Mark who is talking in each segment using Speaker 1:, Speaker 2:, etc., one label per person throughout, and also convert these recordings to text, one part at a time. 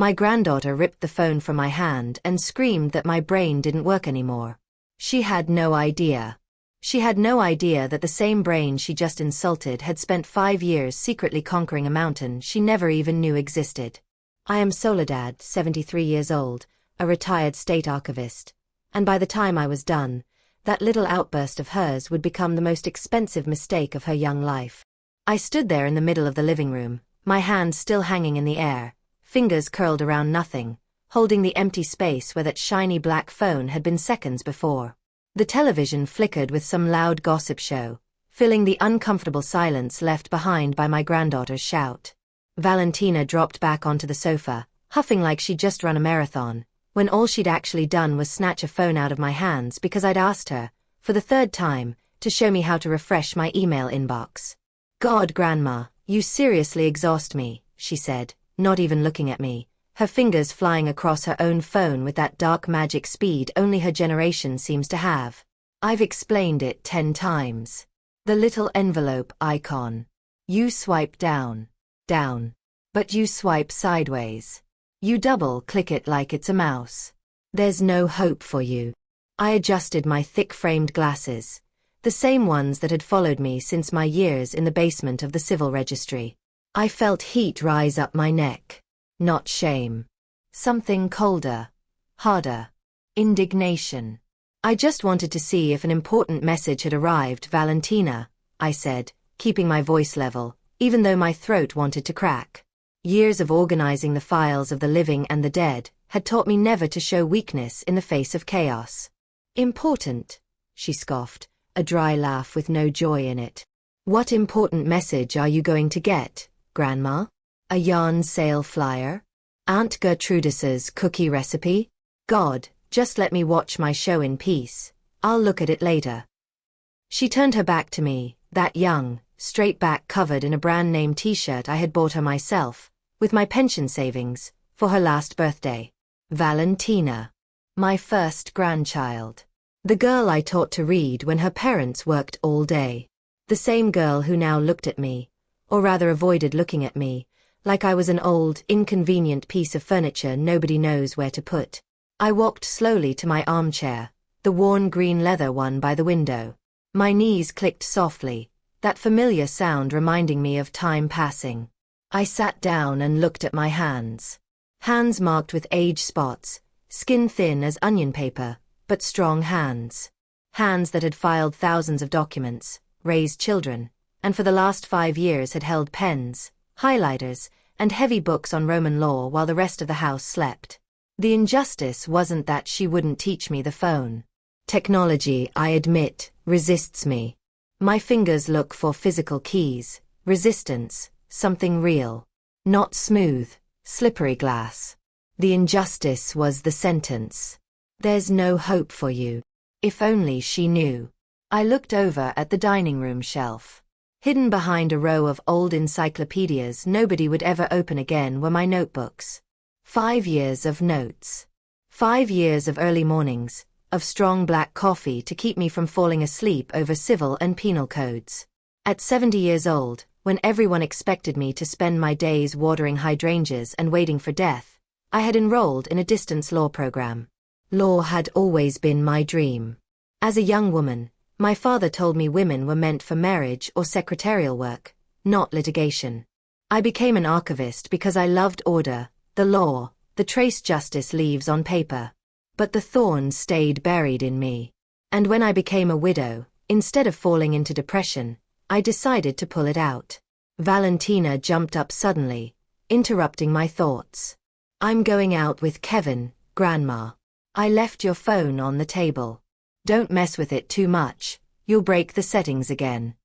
Speaker 1: My granddaughter ripped the phone from my hand and screamed that my brain didn't work anymore. She had no idea. She had no idea that the same brain she just insulted had spent 5 years secretly conquering a mountain she never even knew existed. I am Soledad, 73 years old, a retired state archivist, and by the time I was done, that little outburst of hers would become the most expensive mistake of her young life. I stood there in the middle of the living room, my hands still hanging in the air, fingers curled around nothing, holding the empty space where that shiny black phone had been seconds before. The television flickered with some loud gossip show, filling the uncomfortable silence left behind by my granddaughter's shout. Valentina dropped back onto the sofa, huffing like she'd just run a marathon, when all she'd actually done was snatch a phone out of my hands because I'd asked her, for the 3rd time, to show me how to refresh my email inbox. "God, Grandma, you seriously exhaust me," she said, not even looking at me, her fingers flying across her own phone with that dark magic speed only her generation seems to have. "I've explained it 10 times. The little envelope icon. You swipe down. Down. But you swipe sideways. You double-click it like it's a mouse. There's no hope for you." I adjusted my thick-framed glasses, the same ones that had followed me since my years in the basement of the civil registry. I felt heat rise up my neck. Not shame. Something colder. Harder. Indignation. "I just wanted to see if an important message had arrived, Valentina," I said, keeping my voice level, even though my throat wanted to crack. Years of organizing the files of the living and the dead had taught me never to show weakness in the face of chaos. "Important?" she scoffed, a dry laugh with no joy in it. "What important message are you going to get, Grandma? A yarn sale flyer? Aunt Gertrudis's cookie recipe? God, just let me watch my show in peace. I'll look at it later." She turned her back to me, that young, straight back covered in a brand-name t-shirt I had bought her myself, with my pension savings, for her last birthday. Valentina. My first grandchild. The girl I taught to read when her parents worked all day. The same girl who now looked at me, or rather avoided looking at me, like I was an old, inconvenient piece of furniture nobody knows where to put. I walked slowly to my armchair, the worn green leather one by the window. My knees clicked softly, that familiar sound reminding me of time passing. I sat down and looked at my hands. Hands marked with age spots, skin thin as onion paper, but strong hands. Hands that had filed thousands of documents, raised children, and for the last 5 years had held pens, highlighters, and heavy books on Roman law while the rest of the house slept. The injustice wasn't that she wouldn't teach me the phone. Technology, I admit, resists me. My fingers look for physical keys, resistance, something real. Not smooth, slippery glass. The injustice was the sentence. "There's no hope for you." If only she knew. I looked over at the dining room shelf. Hidden behind a row of old encyclopedias nobody would ever open again were my notebooks. 5 years of notes. 5 years of early mornings, of strong black coffee to keep me from falling asleep over civil and penal codes. At 70 years old, when everyone expected me to spend my days watering hydrangeas and waiting for death, I had enrolled in a distance law program. Law had always been my dream. As a young woman, my father told me women were meant for marriage or secretarial work, not litigation. I became an archivist because I loved order, the law, the trace justice leaves on paper. But the thorns stayed buried in me. And when I became a widow, instead of falling into depression, I decided to pull it out. Valentina jumped up suddenly, interrupting my thoughts. "I'm going out with Kevin, Grandma. I left your phone on the table. Don't mess with it too much, you'll break the settings again."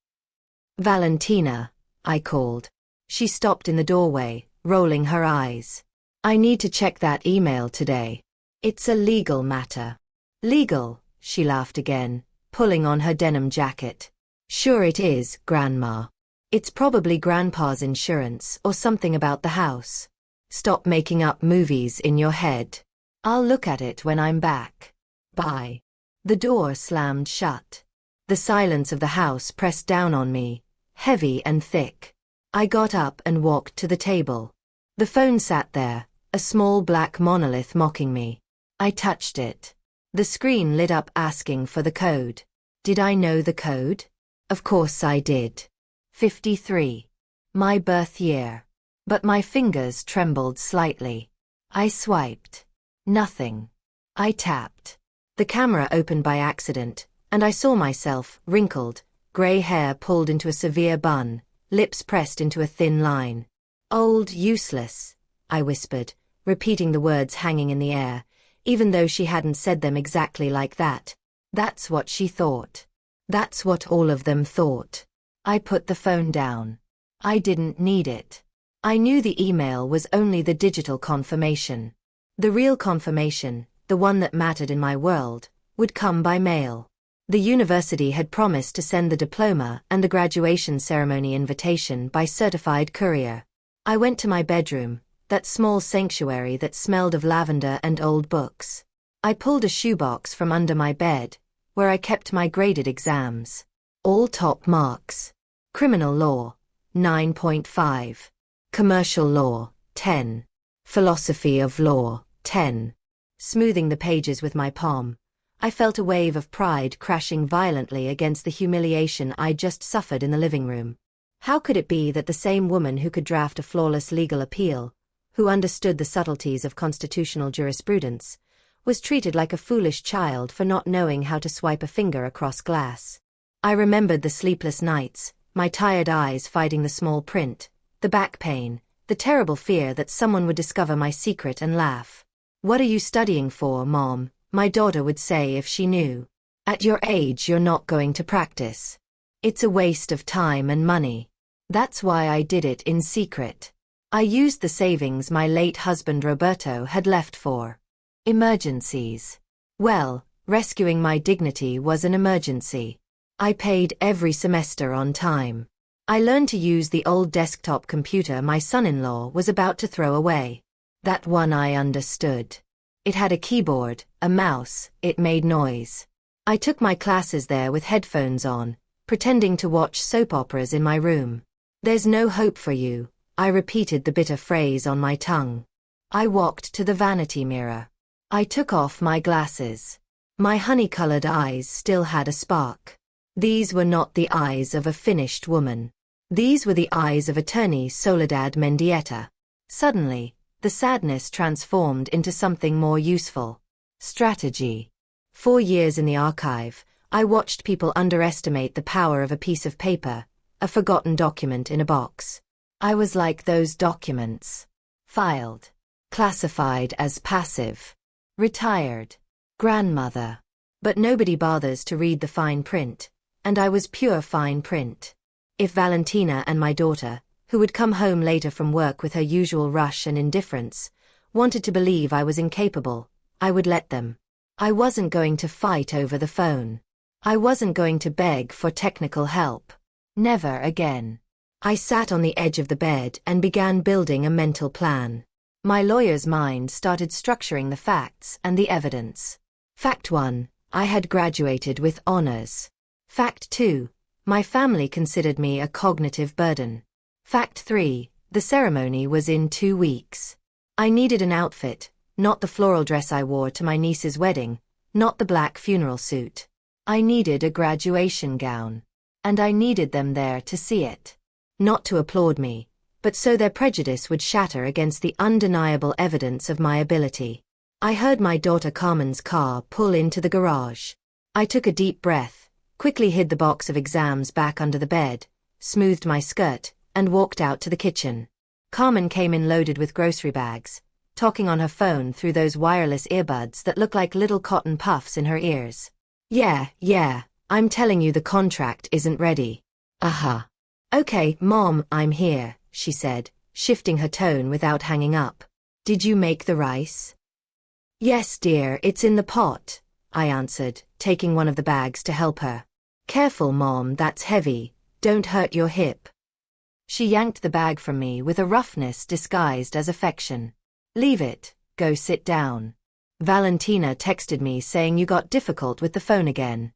Speaker 1: "Valentina," I called. She stopped in the doorway, rolling her eyes. "I need to check that email today. It's a legal matter." "Legal?" she laughed again, pulling on her denim jacket. "Sure it is, Grandma. It's probably Grandpa's insurance or something about the house. Stop making up movies in your head. I'll look at it when I'm back. Bye." The door slammed shut. The silence of the house pressed down on me, heavy and thick. I got up and walked to the table. The phone sat there, A small black monolith mocking me. I touched it. The screen lit up asking for the code. Did I know the code? Of course I did. 53. My birth year. But my fingers trembled slightly. I swiped. Nothing. I tapped. The camera opened by accident, and I saw myself, wrinkled, grey hair pulled into a severe bun, lips pressed into a thin line. Old, useless, I whispered, repeating the words hanging in the air, even though she hadn't said them exactly like that. That's what she thought. That's what all of them thought. I put the phone down. I didn't need it. I knew the email was only the digital confirmation. The real confirmation, the one that mattered in my world, would come by mail. The university had promised to send the diploma and the graduation ceremony invitation by certified courier. I went to my bedroom, that small sanctuary that smelled of lavender and old books. I pulled a shoebox from under my bed, where I kept my graded exams. All top marks. Criminal law, 9.5. Commercial law, 10. Philosophy of law, 10. Smoothing the pages with my palm, I felt a wave of pride crashing violently against the humiliation I'd just suffered in the living room. How could it be that the same woman who could draft a flawless legal appeal, who understood the subtleties of constitutional jurisprudence, was treated like a foolish child for not knowing how to swipe a finger across glass? I remembered the sleepless nights, my tired eyes fighting the small print, the back pain, the terrible fear that someone would discover my secret and laugh. "What are you studying for, Mom?" my daughter would say if she knew. "At your age you're not going to practice. It's a waste of time and money." That's why I did it in secret. I used the savings my late husband Roberto had left for emergencies. Well, rescuing my dignity was an emergency. I paid every semester on time. I learned to use the old desktop computer my son-in-law was about to throw away. That one I understood. It had a keyboard, a mouse, it made noise. I took my classes there with headphones on, pretending to watch soap operas in my room. "There's no hope for you," I repeated the bitter phrase on my tongue. I walked to the vanity mirror. I took off my glasses. My honey-colored eyes still had a spark. These were not the eyes of a finished woman. These were the eyes of attorney Soledad Mendieta. Suddenly, the sadness transformed into something more useful. Strategy. 4 years in the archive, I watched people underestimate the power of a piece of paper, a forgotten document in a box. I was like those documents. Filed. Classified as passive. Retired. Grandmother. But nobody bothers to read the fine print, and I was pure fine print. If Valentina and my daughter, who would come home later from work with her usual rush and indifference, wanted to believe I was incapable, I would let them. I wasn't going to fight over the phone. I wasn't going to beg for technical help. Never again. I sat on the edge of the bed and began building a mental plan. My lawyer's mind started structuring the facts and the evidence. Fact 1, I had graduated with honors. Fact 2, my family considered me a cognitive burden. Fact 3, the ceremony was in 2 weeks. I needed an outfit, not the floral dress I wore to my niece's wedding, not the black funeral suit. I needed a graduation gown. And I needed them there to see it. Not to applaud me, but so their prejudice would shatter against the undeniable evidence of my ability. I heard my daughter Carmen's car pull into the garage. I took a deep breath, quickly hid the box of exams back under the bed, smoothed my skirt, and walked out to the kitchen. Carmen came in loaded with grocery bags, talking on her phone through those wireless earbuds that look like little cotton puffs in her ears. Yeah, I'm telling you the contract isn't ready." "Okay, Mom, I'm here," she said, shifting her tone without hanging up. "Did you make the rice?" "Yes, dear, it's in the pot," I answered, taking one of the bags to help her. "Careful, Mom, that's heavy, don't hurt your hip." She yanked the bag from me with a roughness disguised as affection. "Leave it, go sit down. Valentina texted me saying you got difficult with the phone again."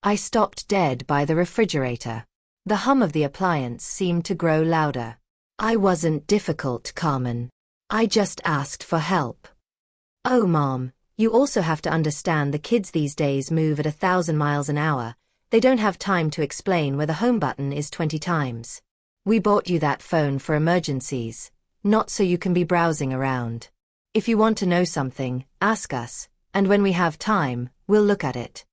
Speaker 1: I stopped dead by the refrigerator. The hum of the appliance seemed to grow louder. "I wasn't difficult, Carmen. I just asked for help. Oh, Mom, you also have to understand the kids these days move at 1,000 miles an hour. They don't have time to explain where the home button is 20 times. We bought you that phone for emergencies, not so you can be browsing around. If you want to know something, ask us, and when we have time, we'll look at it.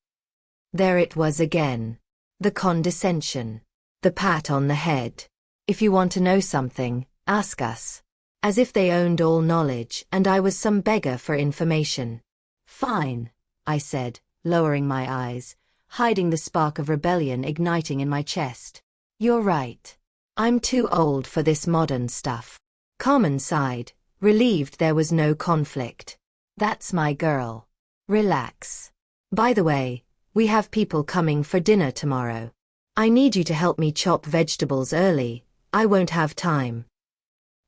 Speaker 1: There it was again. The condescension. The pat on the head. If you want to know something, ask us. As if they owned all knowledge and I was some beggar for information. Fine, I said, lowering my eyes, hiding the spark of rebellion igniting in my chest. You're right. I'm too old for this modern stuff. Carmen sighed, relieved there was no conflict. That's my girl. Relax. By the way, we have people coming for dinner tomorrow. I need you to help me chop vegetables early. I won't have time.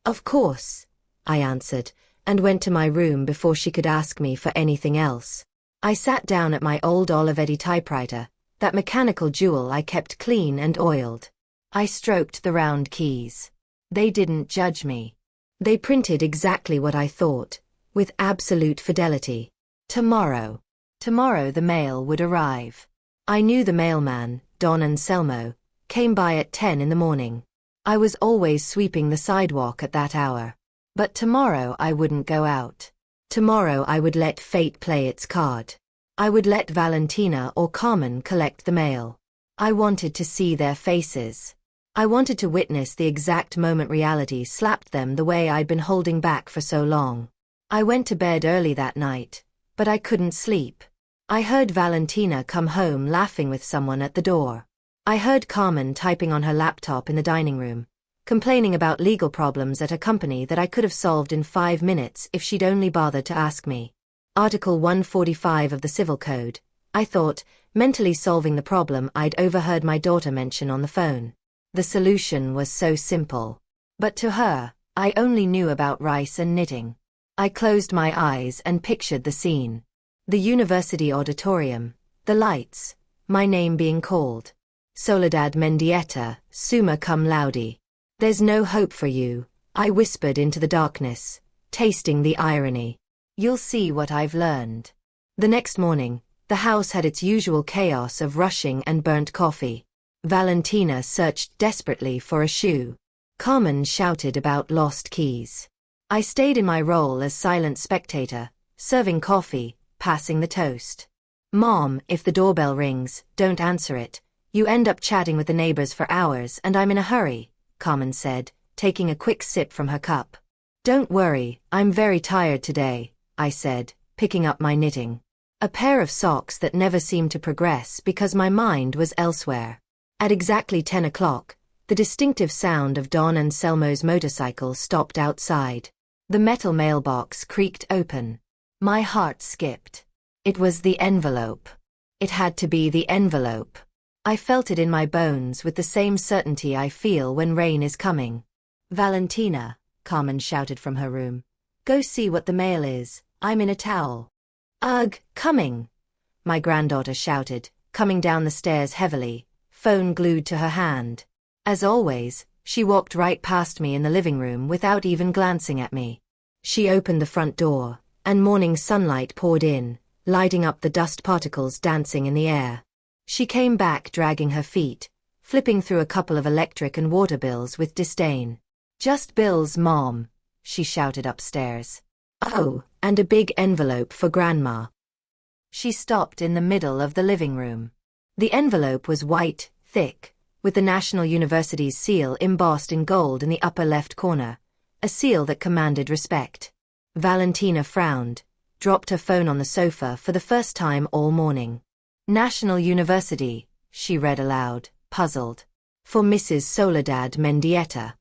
Speaker 1: Of course, I answered, and went to my room before she could ask me for anything else. I sat down at my old Olivetti typewriter, that mechanical jewel I kept clean and oiled. I stroked the round keys. They didn't judge me. They printed exactly what I thought, with absolute fidelity. Tomorrow. Tomorrow the mail would arrive. I knew the mailman, Don Anselmo, came by at 10 in the morning. I was always sweeping the sidewalk at that hour. But tomorrow I wouldn't go out. Tomorrow I would let fate play its card. I would let Valentina or Carmen collect the mail. I wanted to see their faces. I wanted to witness the exact moment reality slapped them the way I'd been holding back for so long. I went to bed early that night, but I couldn't sleep. I heard Valentina come home laughing with someone at the door. I heard Carmen typing on her laptop in the dining room, complaining about legal problems at a company that I could have solved in 5 minutes if she'd only bothered to ask me. Article 145 of the Civil Code, I thought, mentally solving the problem I'd overheard my daughter mention on the phone. The solution was so simple. But to her, I only knew about rice and knitting. I closed my eyes and pictured the scene. The university auditorium, the lights, my name being called. Soledad Mendieta, summa cum laude. There's no hope for you, I whispered into the darkness, tasting the irony. You'll see what I've learned. The next morning, the house had its usual chaos of rushing and burnt coffee. Valentina searched desperately for a shoe. Carmen shouted about lost keys. I stayed in my role as silent spectator, serving coffee, passing the toast. Mom, if the doorbell rings, don't answer it. You end up chatting with the neighbors for hours and I'm in a hurry, Carmen said, taking a quick sip from her cup. Don't worry, I'm very tired today, I said, picking up my knitting. A pair of socks that never seemed to progress because my mind was elsewhere. At exactly 10 o'clock, the distinctive sound of Don Anselmo's motorcycle stopped outside. The metal mailbox creaked open. My heart skipped. It was the envelope. It had to be the envelope. I felt it in my bones with the same certainty I feel when rain is coming. Valentina, Carmen shouted from her room. Go see what the mail is, I'm in a towel. Ugh, coming. My granddaughter shouted, coming down the stairs heavily, phone glued to her hand. As always, she walked right past me in the living room without even glancing at me. She opened the front door, and morning sunlight poured in, lighting up the dust particles dancing in the air. She came back dragging her feet, flipping through a couple of electric and water bills with disdain. Just bills, Mom, she shouted upstairs. Oh, and a big envelope for Grandma. She stopped in the middle of the living room. The envelope was white, thick, with the National University's seal embossed in gold in the upper left corner, a seal that commanded respect. Valentina frowned, dropped her phone on the sofa for the first time all morning. National University, she read aloud, puzzled. For Mrs. Soledad Mendieta.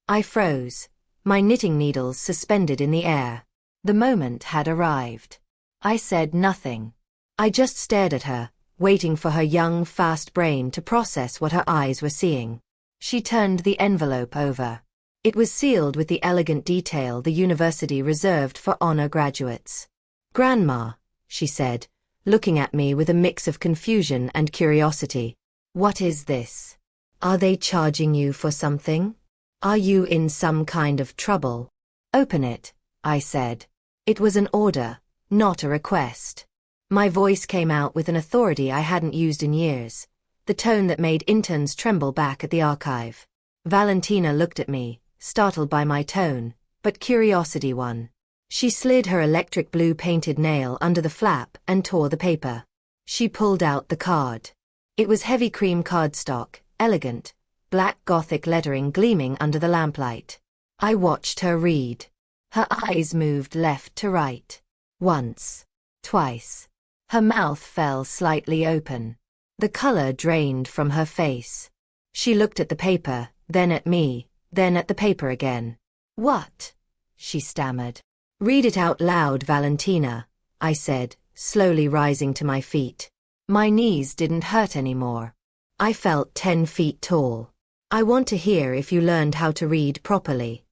Speaker 1: I froze, my knitting needles suspended in the air. The moment had arrived. I said nothing. I just stared at her, waiting for her young, fast brain to process what her eyes were seeing. She turned the envelope over. It was sealed with the elegant detail the university reserved for honor graduates. Grandma, she said, looking at me with a mix of confusion and curiosity. What is this? Are they charging you for something? Are you in some kind of trouble? Open it, I said. It was an order, not a request. My voice came out with an authority I hadn't used in years, the tone that made interns tremble back at the archive. Valentina looked at me, startled by my tone, but curiosity won. She slid her electric blue painted nail under the flap and tore the paper. She pulled out the card. It was heavy cream cardstock, elegant, black Gothic lettering gleaming under the lamplight. I watched her read. Her eyes moved left to right. Once. Twice. Her mouth fell slightly open. The color drained from her face. She looked at the paper, then at me, then at the paper again. What? She stammered. Read it out loud, Valentina, I said, slowly rising to my feet. My knees didn't hurt anymore. I felt 10 feet tall. I want to hear if you learned how to read properly.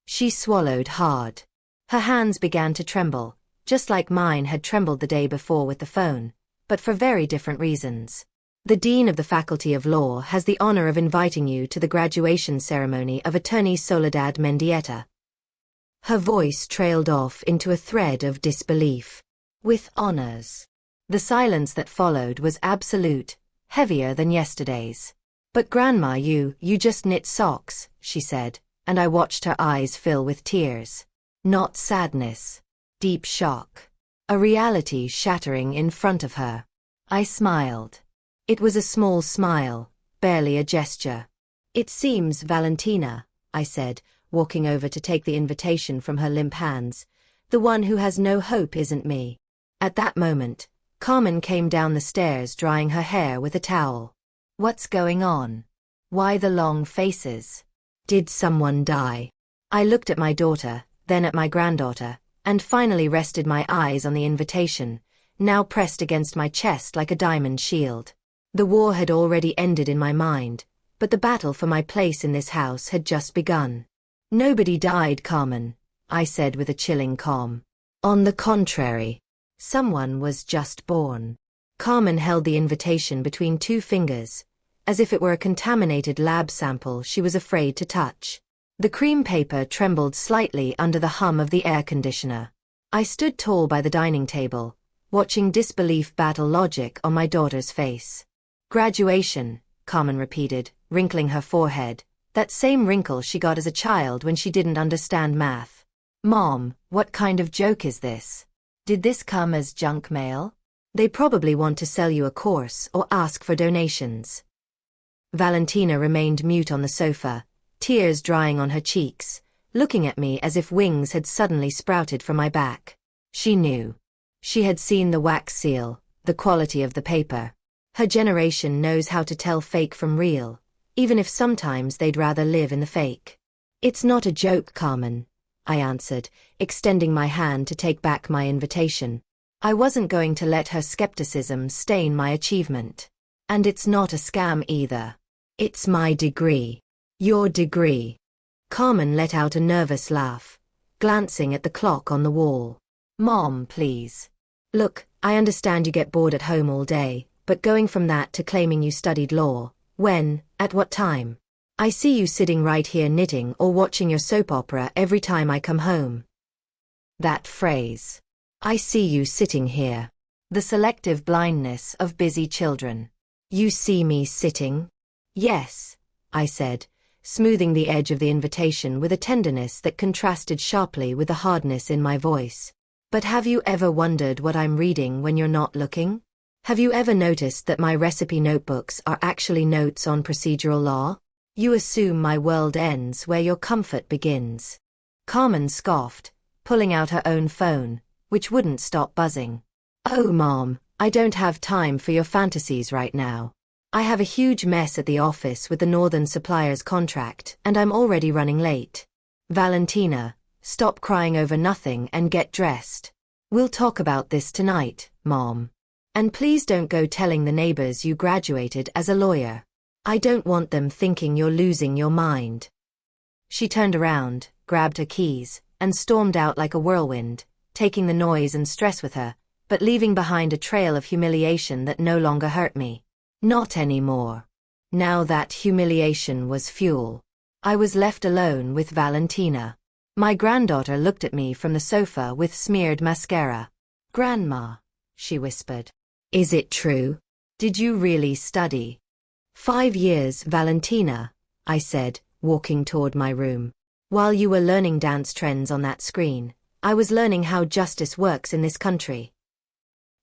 Speaker 1: She swallowed hard. Her hands began to tremble, just like mine had trembled the day before with the phone, but for very different reasons. The Dean of the Faculty of Law has the honor of inviting you to the graduation ceremony of Attorney Soledad Mendieta. Her voice trailed off into a thread of disbelief. With honors. The silence that followed was absolute, heavier than yesterday's. But Grandma, you just knit socks, she said, and I watched her eyes fill with tears. Not sadness. Deep shock. A reality shattering in front of her. I smiled. It was a small smile, barely a gesture. It seems, Valentina, I said, walking over to take the invitation from her limp hands, the one who has no hope isn't me. At that moment, Carmen came down the stairs drying her hair with a towel. What's going on? Why the long faces? Did someone die? I looked at my daughter, then at my granddaughter, and finally rested my eyes on the invitation, now pressed against my chest like a diamond shield. The war had already ended in my mind, but the battle for my place in this house had just begun. Nobody died, Carmen, I said with a chilling calm. On the contrary, someone was just born. Carmen held the invitation between 2 fingers, as if it were a contaminated lab sample she was afraid to touch. The cream paper trembled slightly under the hum of the air conditioner. I stood tall by the dining table, watching disbelief battle logic on my daughter's face. Graduation, Carmen repeated, wrinkling her forehead, that same wrinkle she got as a child when she didn't understand math. Mom, what kind of joke is this? Did this come as junk mail? They probably want to sell you a course or ask for donations. Valentina remained mute on the sofa, tears drying on her cheeks, looking at me as if wings had suddenly sprouted from my back. She knew. She had seen the wax seal, the quality of the paper. Her generation knows how to tell fake from real, even if sometimes they'd rather live in the fake. It's not a joke, Carmen, I answered, extending my hand to take back my invitation. I wasn't going to let her skepticism stain my achievement. And it's not a scam either. It's my degree. Your degree. Carmen let out a nervous laugh, glancing at the clock on the wall. Mom, please. Look, I understand you get bored at home all day, but going from that to claiming you studied law, when, at what time? I see you sitting right here knitting or watching your soap opera every time I come home. That phrase. I see you sitting here. The selective blindness of busy children. You see me sitting? Yes, I said, smoothing the edge of the invitation with a tenderness that contrasted sharply with the hardness in my voice. But have you ever wondered what I'm reading when you're not looking? Have you ever noticed that my recipe notebooks are actually notes on procedural law? You assume my world ends where your comfort begins. Carmen scoffed, pulling out her own phone, which wouldn't stop buzzing. Oh, Mom, I don't have time for your fantasies right now. I have a huge mess at the office with the Northern Suppliers contract, and I'm already running late. Valentina, stop crying over nothing and get dressed. We'll talk about this tonight, Mom. And please don't go telling the neighbors you graduated as a lawyer. I don't want them thinking you're losing your mind. She turned around, grabbed her keys, and stormed out like a whirlwind, taking the noise and stress with her, but leaving behind a trail of humiliation that no longer hurt me. Not anymore. Now that humiliation was fuel. I was left alone with Valentina. My granddaughter looked at me from the sofa with smeared mascara. "Grandma," she whispered. "Is it true? Did you really study?" "5 years, Valentina," I said, walking toward my room. "While you were learning dance trends on that screen, I was learning how justice works in this country."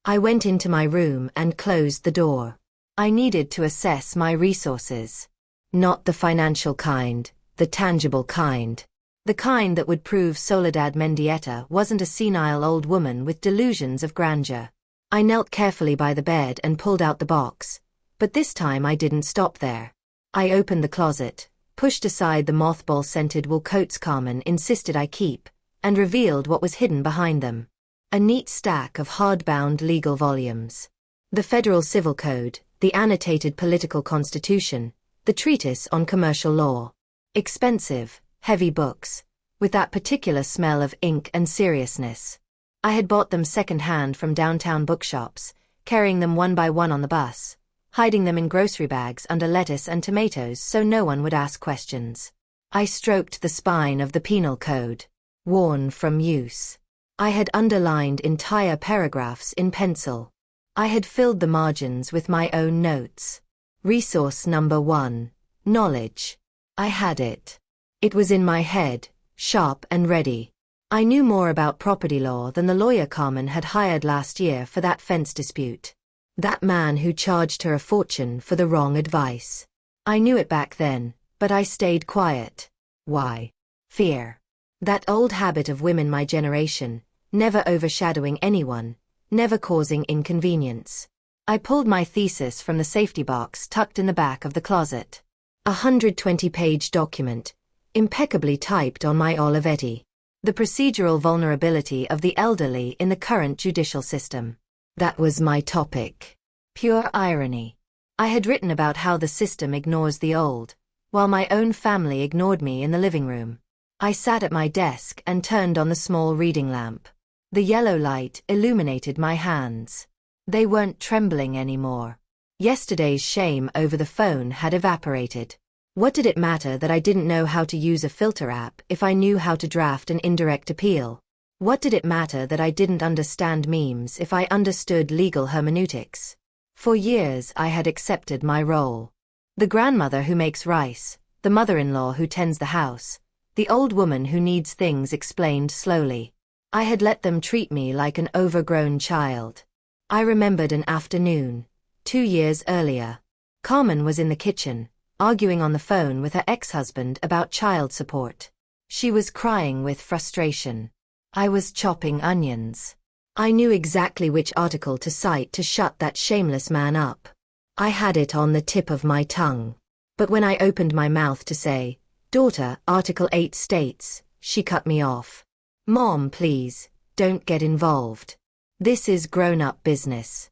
Speaker 1: I went into my room and closed the door. I needed to assess my resources. Not the financial kind, the tangible kind. The kind that would prove Soledad Mendieta wasn't a senile old woman with delusions of grandeur. I knelt carefully by the bed and pulled out the box, but this time I didn't stop there. I opened the closet, pushed aside the mothball-scented wool coats Carmen insisted I keep, and revealed what was hidden behind them. A neat stack of hardbound legal volumes. The Federal Civil Code, the Annotated Political Constitution, the Treatise on Commercial Law. Expensive, heavy books, with that particular smell of ink and seriousness. I had bought them second-hand from downtown bookshops, carrying them one by one on the bus, hiding them in grocery bags under lettuce and tomatoes so no one would ask questions. I stroked the spine of the Penal Code, worn from use. I had underlined entire paragraphs in pencil. I had filled the margins with my own notes. Resource number 1, knowledge. I had it. It was in my head, sharp and ready. I knew more about property law than the lawyer Carmen had hired last year for that fence dispute. That man who charged her a fortune for the wrong advice. I knew it back then, but I stayed quiet. Why? Fear. That old habit of women my generation, never overshadowing anyone, never causing inconvenience. I pulled my thesis from the safety box tucked in the back of the closet. 120-page document, impeccably typed on my Olivetti. The procedural vulnerability of the elderly in the current judicial system. That was my topic. Pure irony. I had written about how the system ignores the old, while my own family ignored me in the living room. I sat at my desk and turned on the small reading lamp. The yellow light illuminated my hands. They weren't trembling anymore. Yesterday's shame over the phone had evaporated. What did it matter that I didn't know how to use a filter app if I knew how to draft an indirect appeal? What did it matter that I didn't understand memes if I understood legal hermeneutics? For years I had accepted my role. The grandmother who makes rice, the mother-in-law who tends the house, the old woman who needs things explained slowly. I had let them treat me like an overgrown child. I remembered an afternoon, 2 years earlier. Carmen was in the kitchen, arguing on the phone with her ex-husband about child support. She was crying with frustration. I was chopping onions. I knew exactly which article to cite to shut that shameless man up. I had it on the tip of my tongue. But when I opened my mouth to say, "Daughter, Article 8 states," she cut me off. "Mom, please, don't get involved. This is grown-up business."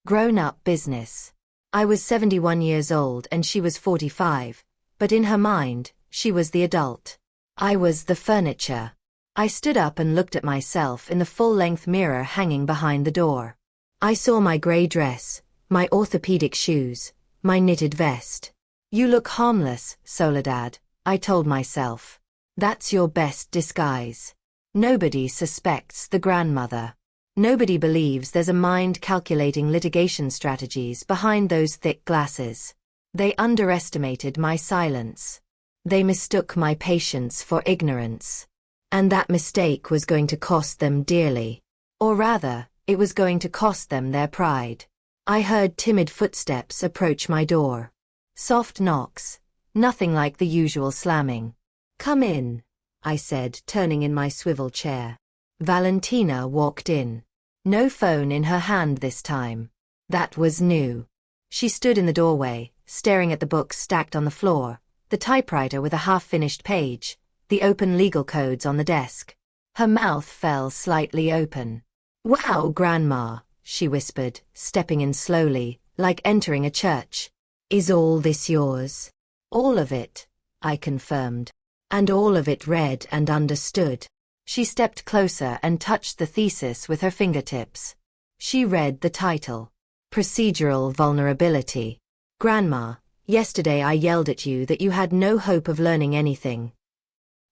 Speaker 1: Grown-up business. I was 71 years old and she was 45, but in her mind, she was the adult. I was the furniture. I stood up and looked at myself in the full-length mirror hanging behind the door. I saw my gray dress, my orthopedic shoes, my knitted vest. "You look harmless, Soledad," I told myself. "That's your best disguise." Nobody suspects the grandmother. Nobody believes there's a mind calculating litigation strategies behind those thick glasses. They underestimated my silence. They mistook my patience for ignorance. And that mistake was going to cost them dearly. Or rather, it was going to cost them their pride. I heard timid footsteps approach my door. Soft knocks, nothing like the usual slamming. "Come in," I said, turning in my swivel chair. Valentina walked in. No phone in her hand this time. That was new. She stood in the doorway, staring at the books stacked on the floor, the typewriter with a half-finished page, the open legal codes on the desk. Her mouth fell slightly open. "Wow, Grandma," she whispered, stepping in slowly, like entering a church. "Is all this yours?" "All of it," I confirmed. "And all of it read and understood." She stepped closer and touched the thesis with her fingertips. She read the title. Procedural Vulnerability. "Grandma, yesterday I yelled at you that you had no hope of learning anything."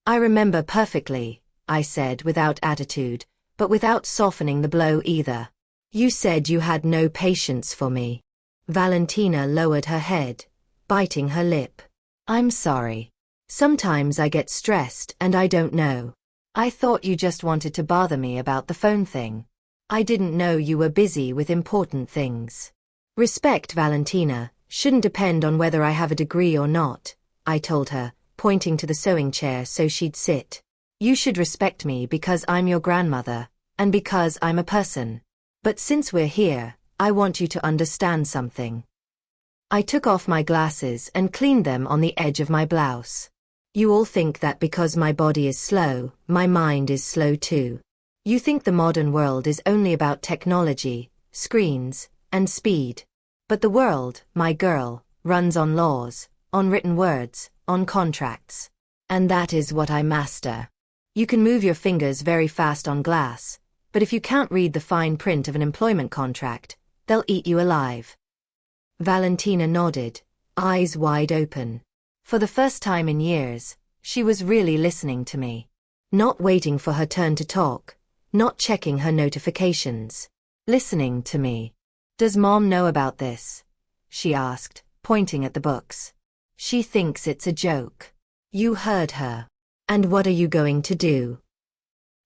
Speaker 1: I remember perfectly, I said without attitude, but without softening the blow either. You said you had no patience for me. Valentina lowered her head, biting her lip. I'm sorry. Sometimes I get stressed and I don't know. I thought you just wanted to bother me about the phone thing. I didn't know you were busy with important things. Respect, Valentina, shouldn't depend on whether I have a degree or not, I told her, pointing to the sewing chair so she'd sit. You should respect me because I'm your grandmother, and because I'm a person. But since we're here, I want you to understand something. I took off my glasses and cleaned them on the edge of my blouse. You all think that because my body is slow, my mind is slow too. You think the modern world is only about technology, screens, and speed. But the world, my girl, runs on laws, on written words, on contracts. And that is what I master. You can move your fingers very fast on glass, but if you can't read the fine print of an employment contract, they'll eat you alive. Valentina nodded, eyes wide open. For the first time in years, she was really listening to me. Not waiting for her turn to talk, not checking her notifications. Listening to me. Does Mom know about this? She asked, pointing at the books. She thinks it's a joke. You heard her. And what are you going to do?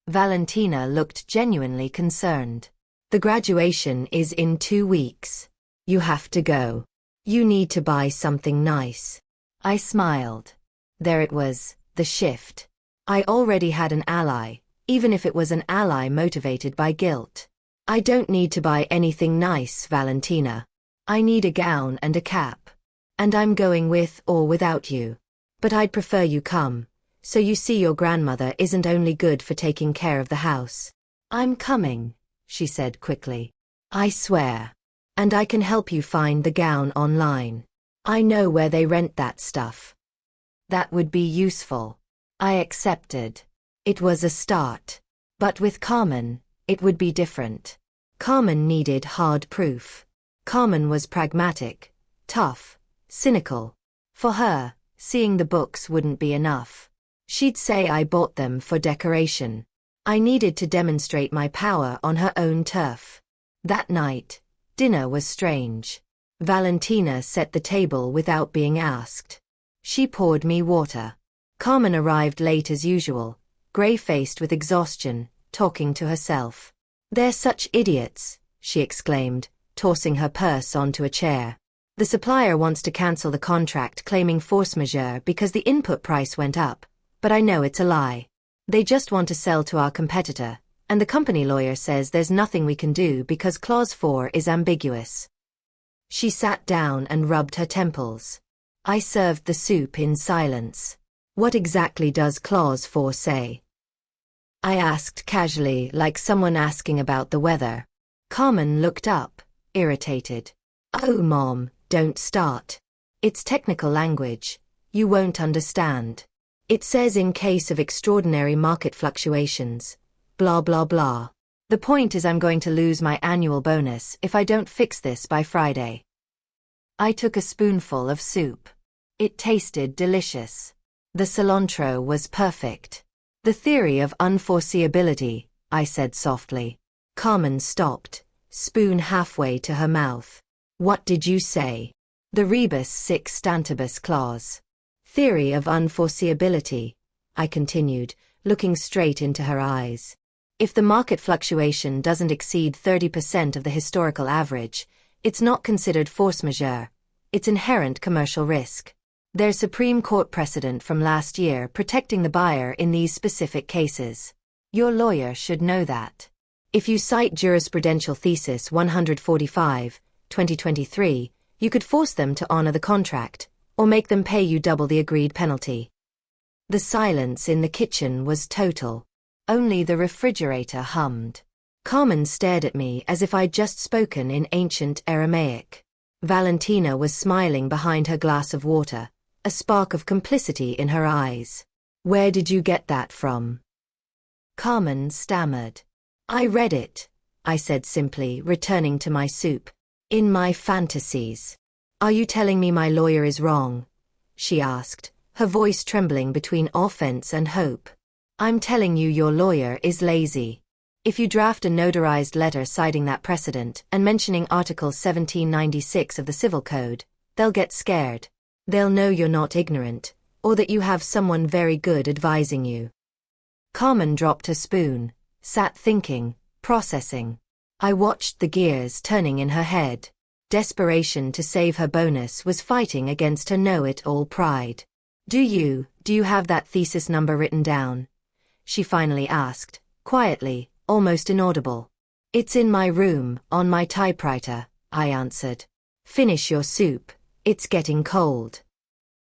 Speaker 1: Valentina looked genuinely concerned. The graduation is in 2 weeks. You have to go. You need to buy something nice. I smiled. There it was, the shift. I already had an ally, even if it was an ally motivated by guilt. I don't need to buy anything nice, Valentina. I need a gown and a cap. And I'm going with or without you. But I'd prefer you come, so you see your grandmother isn't only good for taking care of the house. I'm coming, she said quickly. I swear. And I can help you find the gown online. I know where they rent that stuff. That would be useful. I accepted. It was a start. But with Carmen, it would be different. Carmen needed hard proof. Carmen was pragmatic, tough, cynical. For her, seeing the books wouldn't be enough. She'd say I bought them for decoration. I needed to demonstrate my power on her own turf. That night, dinner was strange. Valentina set the table without being asked. She poured me water. Carmen arrived late as usual, grey-faced with exhaustion, talking to herself. They're such idiots, she exclaimed, tossing her purse onto a chair. The supplier wants to cancel the contract claiming force majeure because the input price went up, but I know it's a lie. They just want to sell to our competitor, and the company lawyer says there's nothing we can do because Clause 4 is ambiguous. She sat down and rubbed her temples. I served the soup in silence. What exactly does Clause 4 say? I asked casually, like someone asking about the weather. Carmen looked up, irritated. Oh, Mom, don't start. It's technical language. You won't understand. It says in case of extraordinary market fluctuations, blah blah blah. The point is I'm going to lose my annual bonus if I don't fix this by Friday. I took a spoonful of soup. It tasted delicious. The cilantro was perfect. The theory of unforeseeability, I said softly. Carmen stopped, spoon halfway to her mouth. What did you say? The rebus sic stantibus clause. Theory of unforeseeability, I continued, looking straight into her eyes. If the market fluctuation doesn't exceed 30% of the historical average, it's not considered force majeure. It's inherent commercial risk. There's Supreme Court precedent from last year protecting the buyer in these specific cases. Your lawyer should know that. If you cite Jurisprudential Thesis 145, 2023, you could force them to honor the contract, or make them pay you double the agreed penalty. The silence in the kitchen was total. Only the refrigerator hummed. Carmen stared at me as if I'd just spoken in ancient Aramaic. Valentina was smiling behind her glass of water, a spark of complicity in her eyes. Where did you get that from? Carmen stammered. I read it, I said simply, returning to my soup. In my fantasies. Are you telling me my lawyer is wrong? She asked, her voice trembling between offense and hope. I'm telling you, your lawyer is lazy. If you draft a notarized letter citing that precedent and mentioning Article 1796 of the Civil Code, they'll get scared. They'll know you're not ignorant, or that you have someone very good advising you. Carmen dropped her spoon, sat thinking, processing. I watched the gears turning in her head. Desperation to save her bonus was fighting against her know-it-all pride. Do you have that thesis number written down? She finally asked, quietly, almost inaudible. It's in my room, on my typewriter, I answered. Finish your soup, it's getting cold.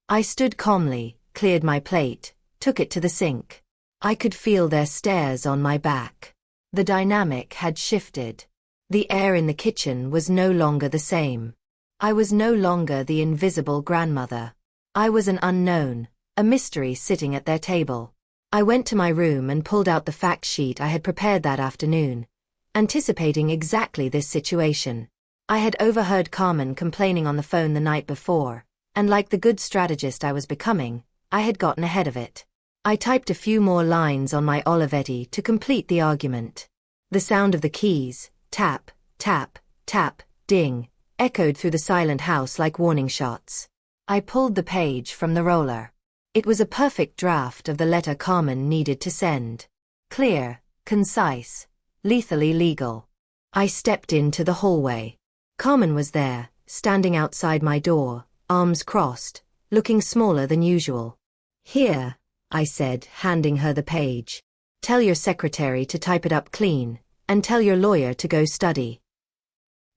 Speaker 1: I stood calmly, cleared my plate, took it to the sink. I could feel their stares on my back. The dynamic had shifted. The air in the kitchen was no longer the same. I was no longer the invisible grandmother. I was an unknown, a mystery sitting at their table. I went to my room and pulled out the fact sheet I had prepared that afternoon, anticipating exactly this situation. I had overheard Carmen complaining on the phone the night before, and like the good strategist I was becoming, I had gotten ahead of it. I typed a few more lines on my Olivetti to complete the argument. The sound of the keys, tap, tap, tap, ding, echoed through the silent house like warning shots. I pulled the page from the roller. It was a perfect draft of the letter Carmen needed to send. Clear, concise, lethally legal. I stepped into the hallway. Carmen was there, standing outside my door, arms crossed, looking smaller than usual. Here, I said, handing her the page. Tell your secretary to type it up clean, and tell your lawyer to go study.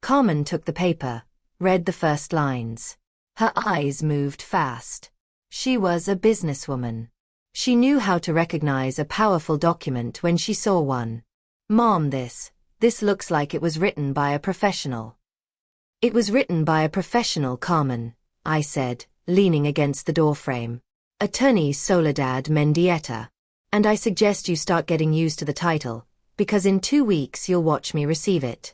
Speaker 1: Carmen took the paper, read the first lines. Her eyes moved fast. She was a businesswoman. She knew how to recognize a powerful document when she saw one. Mom, this looks like it was written by a professional. It was written by a professional, Carmen, I said, leaning against the doorframe. Attorney Soledad Mendieta. And I suggest you start getting used to the title, because in 2 weeks you'll watch me receive it.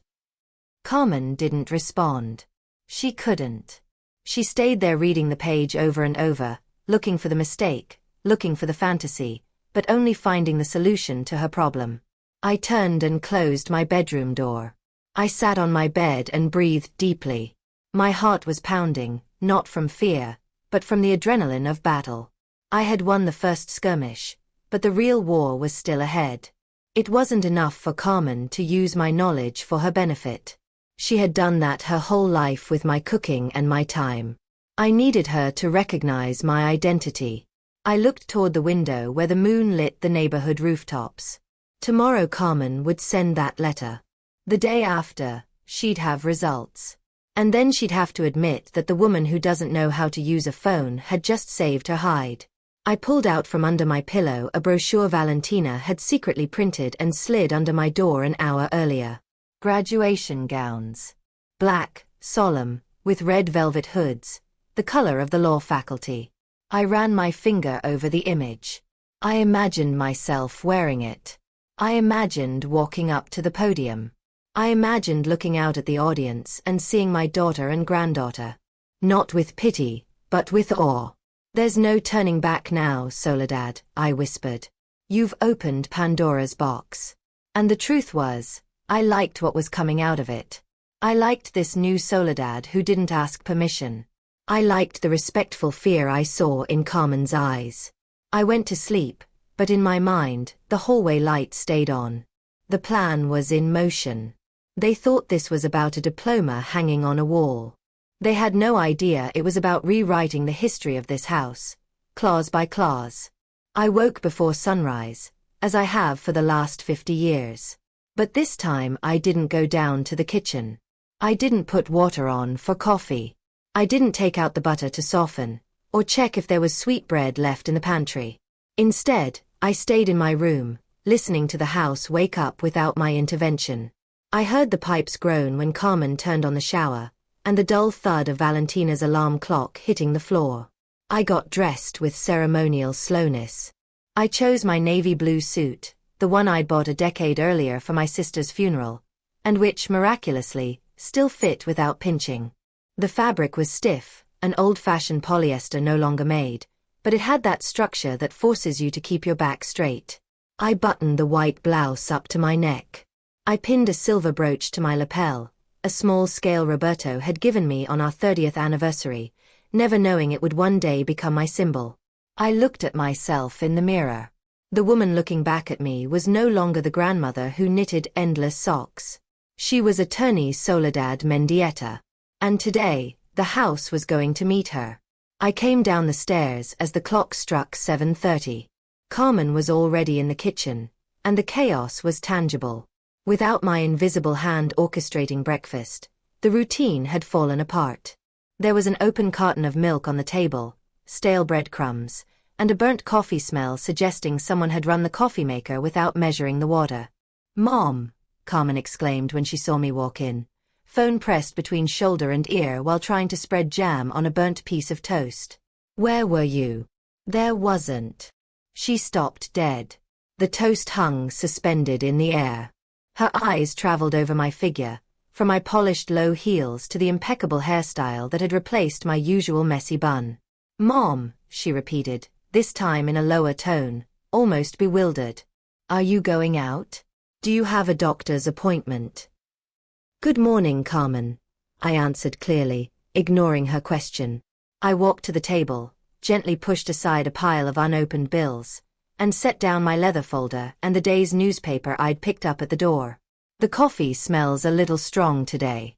Speaker 1: Carmen didn't respond. She couldn't. She stayed there reading the page over and over, looking for the mistake, looking for the fantasy, but only finding the solution to her problem. I turned and closed my bedroom door. I sat on my bed and breathed deeply. My heart was pounding, not from fear, but from the adrenaline of battle. I had won the first skirmish, but the real war was still ahead. It wasn't enough for Carmen to use my knowledge for her benefit. She had done that her whole life with my cooking and my time. I needed her to recognize my identity. I looked toward the window where the moon lit the neighborhood rooftops. Tomorrow Carmen would send that letter. The day after, she'd have results. And then she'd have to admit that the woman who doesn't know how to use a phone had just saved her hide. I pulled out from under my pillow a brochure Valentina had secretly printed and slid under my door an hour earlier. Graduation gowns. Black, solemn, with red velvet hoods, the color of the law faculty. I ran my finger over the image. I imagined myself wearing it. I imagined walking up to the podium. I imagined looking out at the audience and seeing my daughter and granddaughter. Not with pity, but with awe. There's no turning back now, Soledad, I whispered. You've opened Pandora's box. And the truth was, I liked what was coming out of it. I liked this new Soledad who didn't ask permission. I liked the respectful fear I saw in Carmen's eyes. I went to sleep, but in my mind, the hallway light stayed on. The plan was in motion. They thought this was about a diploma hanging on a wall. They had no idea it was about rewriting the history of this house, clause by clause. I woke before sunrise, as I have for the last 50 years. But this time I didn't go down to the kitchen. I didn't put water on for coffee. I didn't take out the butter to soften, or check if there was sweetbread left in the pantry. Instead, I stayed in my room, listening to the house wake up without my intervention. I heard the pipes groan when Carmen turned on the shower, and the dull thud of Valentina's alarm clock hitting the floor. I got dressed with ceremonial slowness. I chose my navy blue suit, the one I'd bought a decade earlier for my sister's funeral, and which, miraculously, still fit without pinching. The fabric was stiff, an old-fashioned polyester no longer made, but it had that structure that forces you to keep your back straight. I buttoned the white blouse up to my neck. I pinned a silver brooch to my lapel, a small scale Roberto had given me on our 30th anniversary, never knowing it would one day become my symbol. I looked at myself in the mirror. The woman looking back at me was no longer the grandmother who knitted endless socks. She was attorney Soledad Mendieta. And today, the house was going to meet her. I came down the stairs as the clock struck 7:30. Carmen was already in the kitchen, and the chaos was tangible. Without my invisible hand orchestrating breakfast, the routine had fallen apart. There was an open carton of milk on the table, stale breadcrumbs, and a burnt coffee smell suggesting someone had run the coffee maker without measuring the water. "Mom," Carmen exclaimed when she saw me walk in, phone pressed between shoulder and ear while trying to spread jam on a burnt piece of toast. "Where were you?" "There wasn't." She stopped dead. The toast hung suspended in the air. Her eyes traveled over my figure, from my polished low heels to the impeccable hairstyle that had replaced my usual messy bun. "Mom," she repeated, this time in a lower tone, almost bewildered. "Are you going out? Do you have a doctor's appointment?" "Good morning, Carmen," I answered clearly, ignoring her question. I walked to the table, gently pushed aside a pile of unopened bills, and set down my leather folder and the day's newspaper I'd picked up at the door. "The coffee smells a little strong today."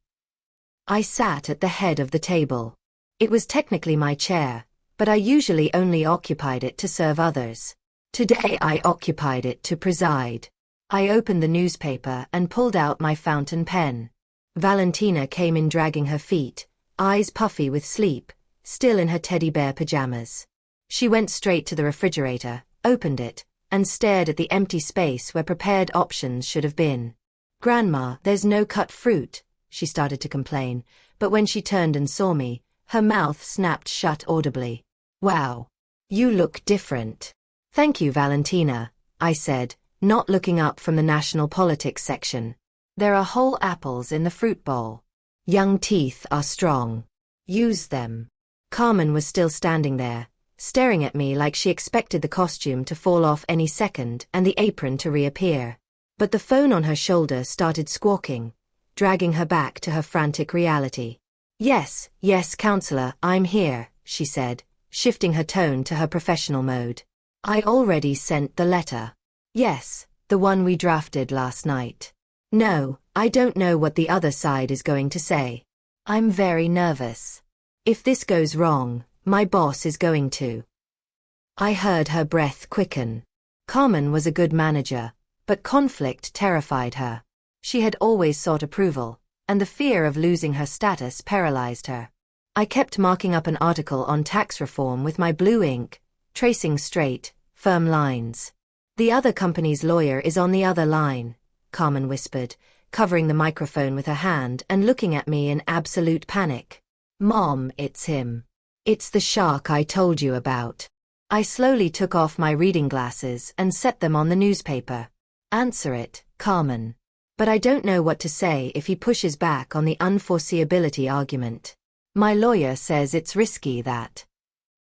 Speaker 1: I sat at the head of the table. It was technically my chair, but I usually only occupied it to serve others. Today I occupied it to preside. I opened the newspaper and pulled out my fountain pen. Valentina came in dragging her feet, eyes puffy with sleep, still in her teddy bear pajamas. She went straight to the refrigerator, opened it, and stared at the empty space where prepared options should have been. "Grandma, there's no cut fruit," she started to complain, but when she turned and saw me, her mouth snapped shut audibly. "Wow. You look different." "Thank you, Valentina," I said, not looking up from the national politics section. "There are whole apples in the fruit bowl. Young teeth are strong. Use them." Carmen was still standing there, staring at me like she expected the costume to fall off any second and the apron to reappear. But the phone on her shoulder started squawking, dragging her back to her frantic reality. Yes, counselor, I'm here," she said, shifting her tone to her professional mode. "I already sent the letter." "Yes, the one we drafted last night." "No, I don't know what the other side is going to say. I'm very nervous. If this goes wrong, my boss is going to." I heard her breath quicken. Carmen was a good manager, but conflict terrified her. She had always sought approval, and the fear of losing her status paralyzed her. I kept marking up an article on tax reform with my blue ink, tracing straight, firm lines. "The other company's lawyer is on the other line," Carmen whispered, covering the microphone with her hand and looking at me in absolute panic. "Mom, it's him. It's the shark I told you about." I slowly took off my reading glasses and set them on the newspaper. "Answer it, Carmen. But I don't know what to say if he pushes back on the unforeseeability argument. My lawyer says it's risky that."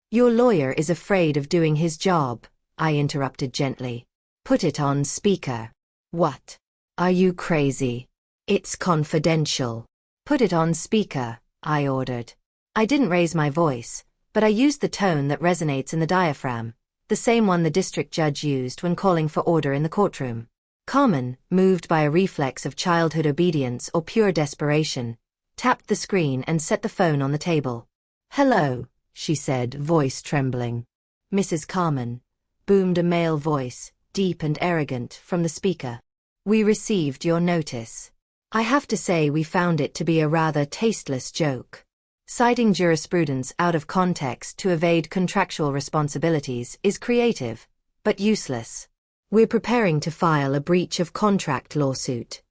Speaker 1: "Your lawyer is afraid of doing his job," I interrupted gently. "Put it on speaker." "What? Are you crazy? It's confidential." "Put it on speaker," I ordered. I didn't raise my voice, but I used the tone that resonates in the diaphragm, the same one the district judge used when calling for order in the courtroom. Carmen, moved by a reflex of childhood obedience or pure desperation, tapped the screen and set the phone on the table. "Hello," she said, voice trembling. "Mrs. Carmen," boomed a male voice, deep and arrogant, from the speaker. "We received your notice. I have to say we found it to be a rather tasteless joke. Citing jurisprudence out of context to evade contractual responsibilities is creative, but useless. We're preparing to file a breach of contract lawsuit."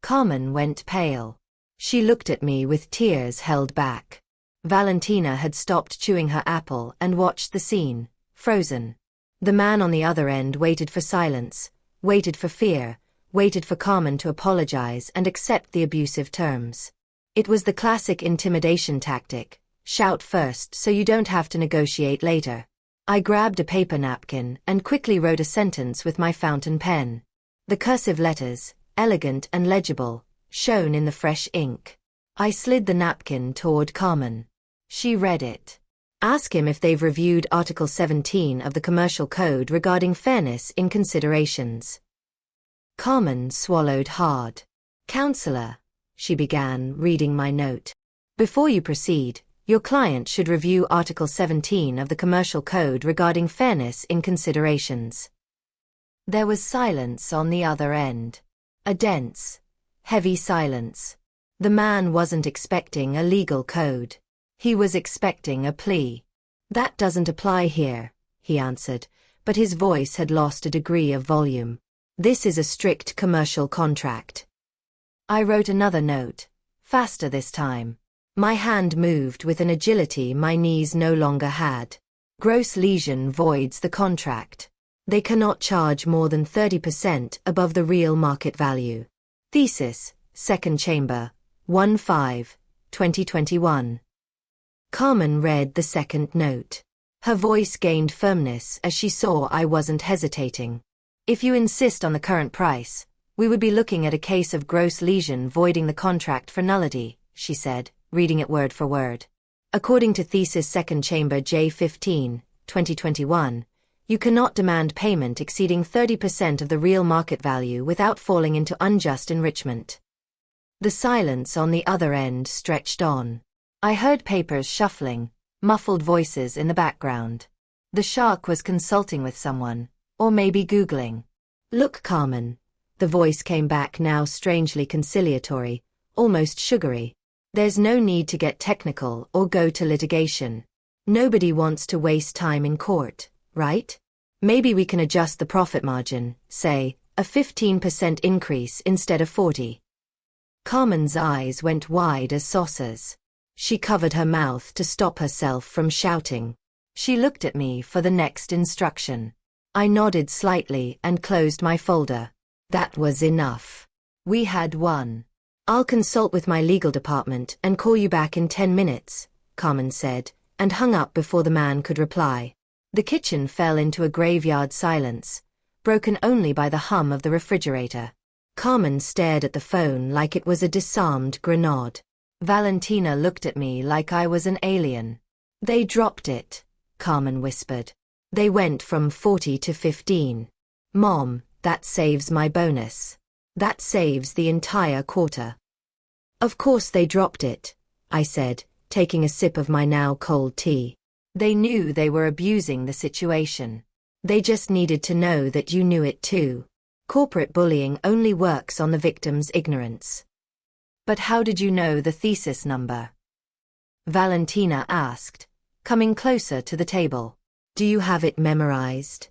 Speaker 1: Carmen went pale. She looked at me with tears held back. Valentina had stopped chewing her apple and watched the scene, frozen. The man on the other end waited for silence, waited for fear, waited for Carmen to apologize and accept the abusive terms. It was the classic intimidation tactic, Shout first so you don't have to negotiate later. I grabbed a paper napkin and quickly wrote a sentence with my fountain pen. The cursive letters, elegant and legible, shone in the fresh ink. I slid the napkin toward Carmen. She read it. Ask him if they've reviewed Article 17 of the Commercial Code regarding fairness in considerations. Carmen swallowed hard. Counselor, she began, reading my note. Before you proceed, your client should review Article 17 of the Commercial Code regarding fairness in considerations. There was silence on the other end. A dense, heavy silence. The man wasn't expecting a legal code. He was expecting a plea. That doesn't apply here, he answered, but his voice had lost a degree of volume. This is a strict commercial contract. I wrote another note, faster this time. My hand moved with an agility my knees no longer had. Gross lesion voids the contract. They cannot charge more than 30% above the real market value. Thesis, Second Chamber, 1/5/2021. Carmen read the second note. Her voice gained firmness as she saw I wasn't hesitating. If you insist on the current price, we would be looking at a case of gross lesion voiding the contract for nullity, she said, reading it word for word. According to Thesis Second Chamber J15, 2021, you cannot demand payment exceeding 30% of the real market value without falling into unjust enrichment. The silence on the other end stretched on. I heard papers shuffling, muffled voices in the background. The shark was consulting with someone, or maybe Googling. Look, Carmen. The voice came back, now strangely conciliatory, almost sugary. There's no need to get technical or go to litigation. Nobody wants to waste time in court, right? Maybe we can adjust the profit margin, say, a 15% increase instead of 40. Carmen's eyes went wide as saucers. She covered her mouth to stop herself from shouting. She looked at me for the next instruction. I nodded slightly and closed my folder. That was enough. We had won. I'll consult with my legal department and call you back in 10 minutes, Carmen said, and hung up before the man could reply. The kitchen fell into a graveyard silence, broken only by the hum of the refrigerator. Carmen stared at the phone like it was a disarmed grenade. Valentina looked at me like I was an alien. They dropped it, Carmen whispered. They went from 40 to 15. Mom, that saves my bonus. That saves the entire quarter. Of course they dropped it, I said, taking a sip of my now cold tea. They knew they were abusing the situation. They just needed to know that you knew it too. Corporate bullying only works on the victim's ignorance. But how did you know the thesis number? Valentina asked, coming closer to the table. Do you have it memorized?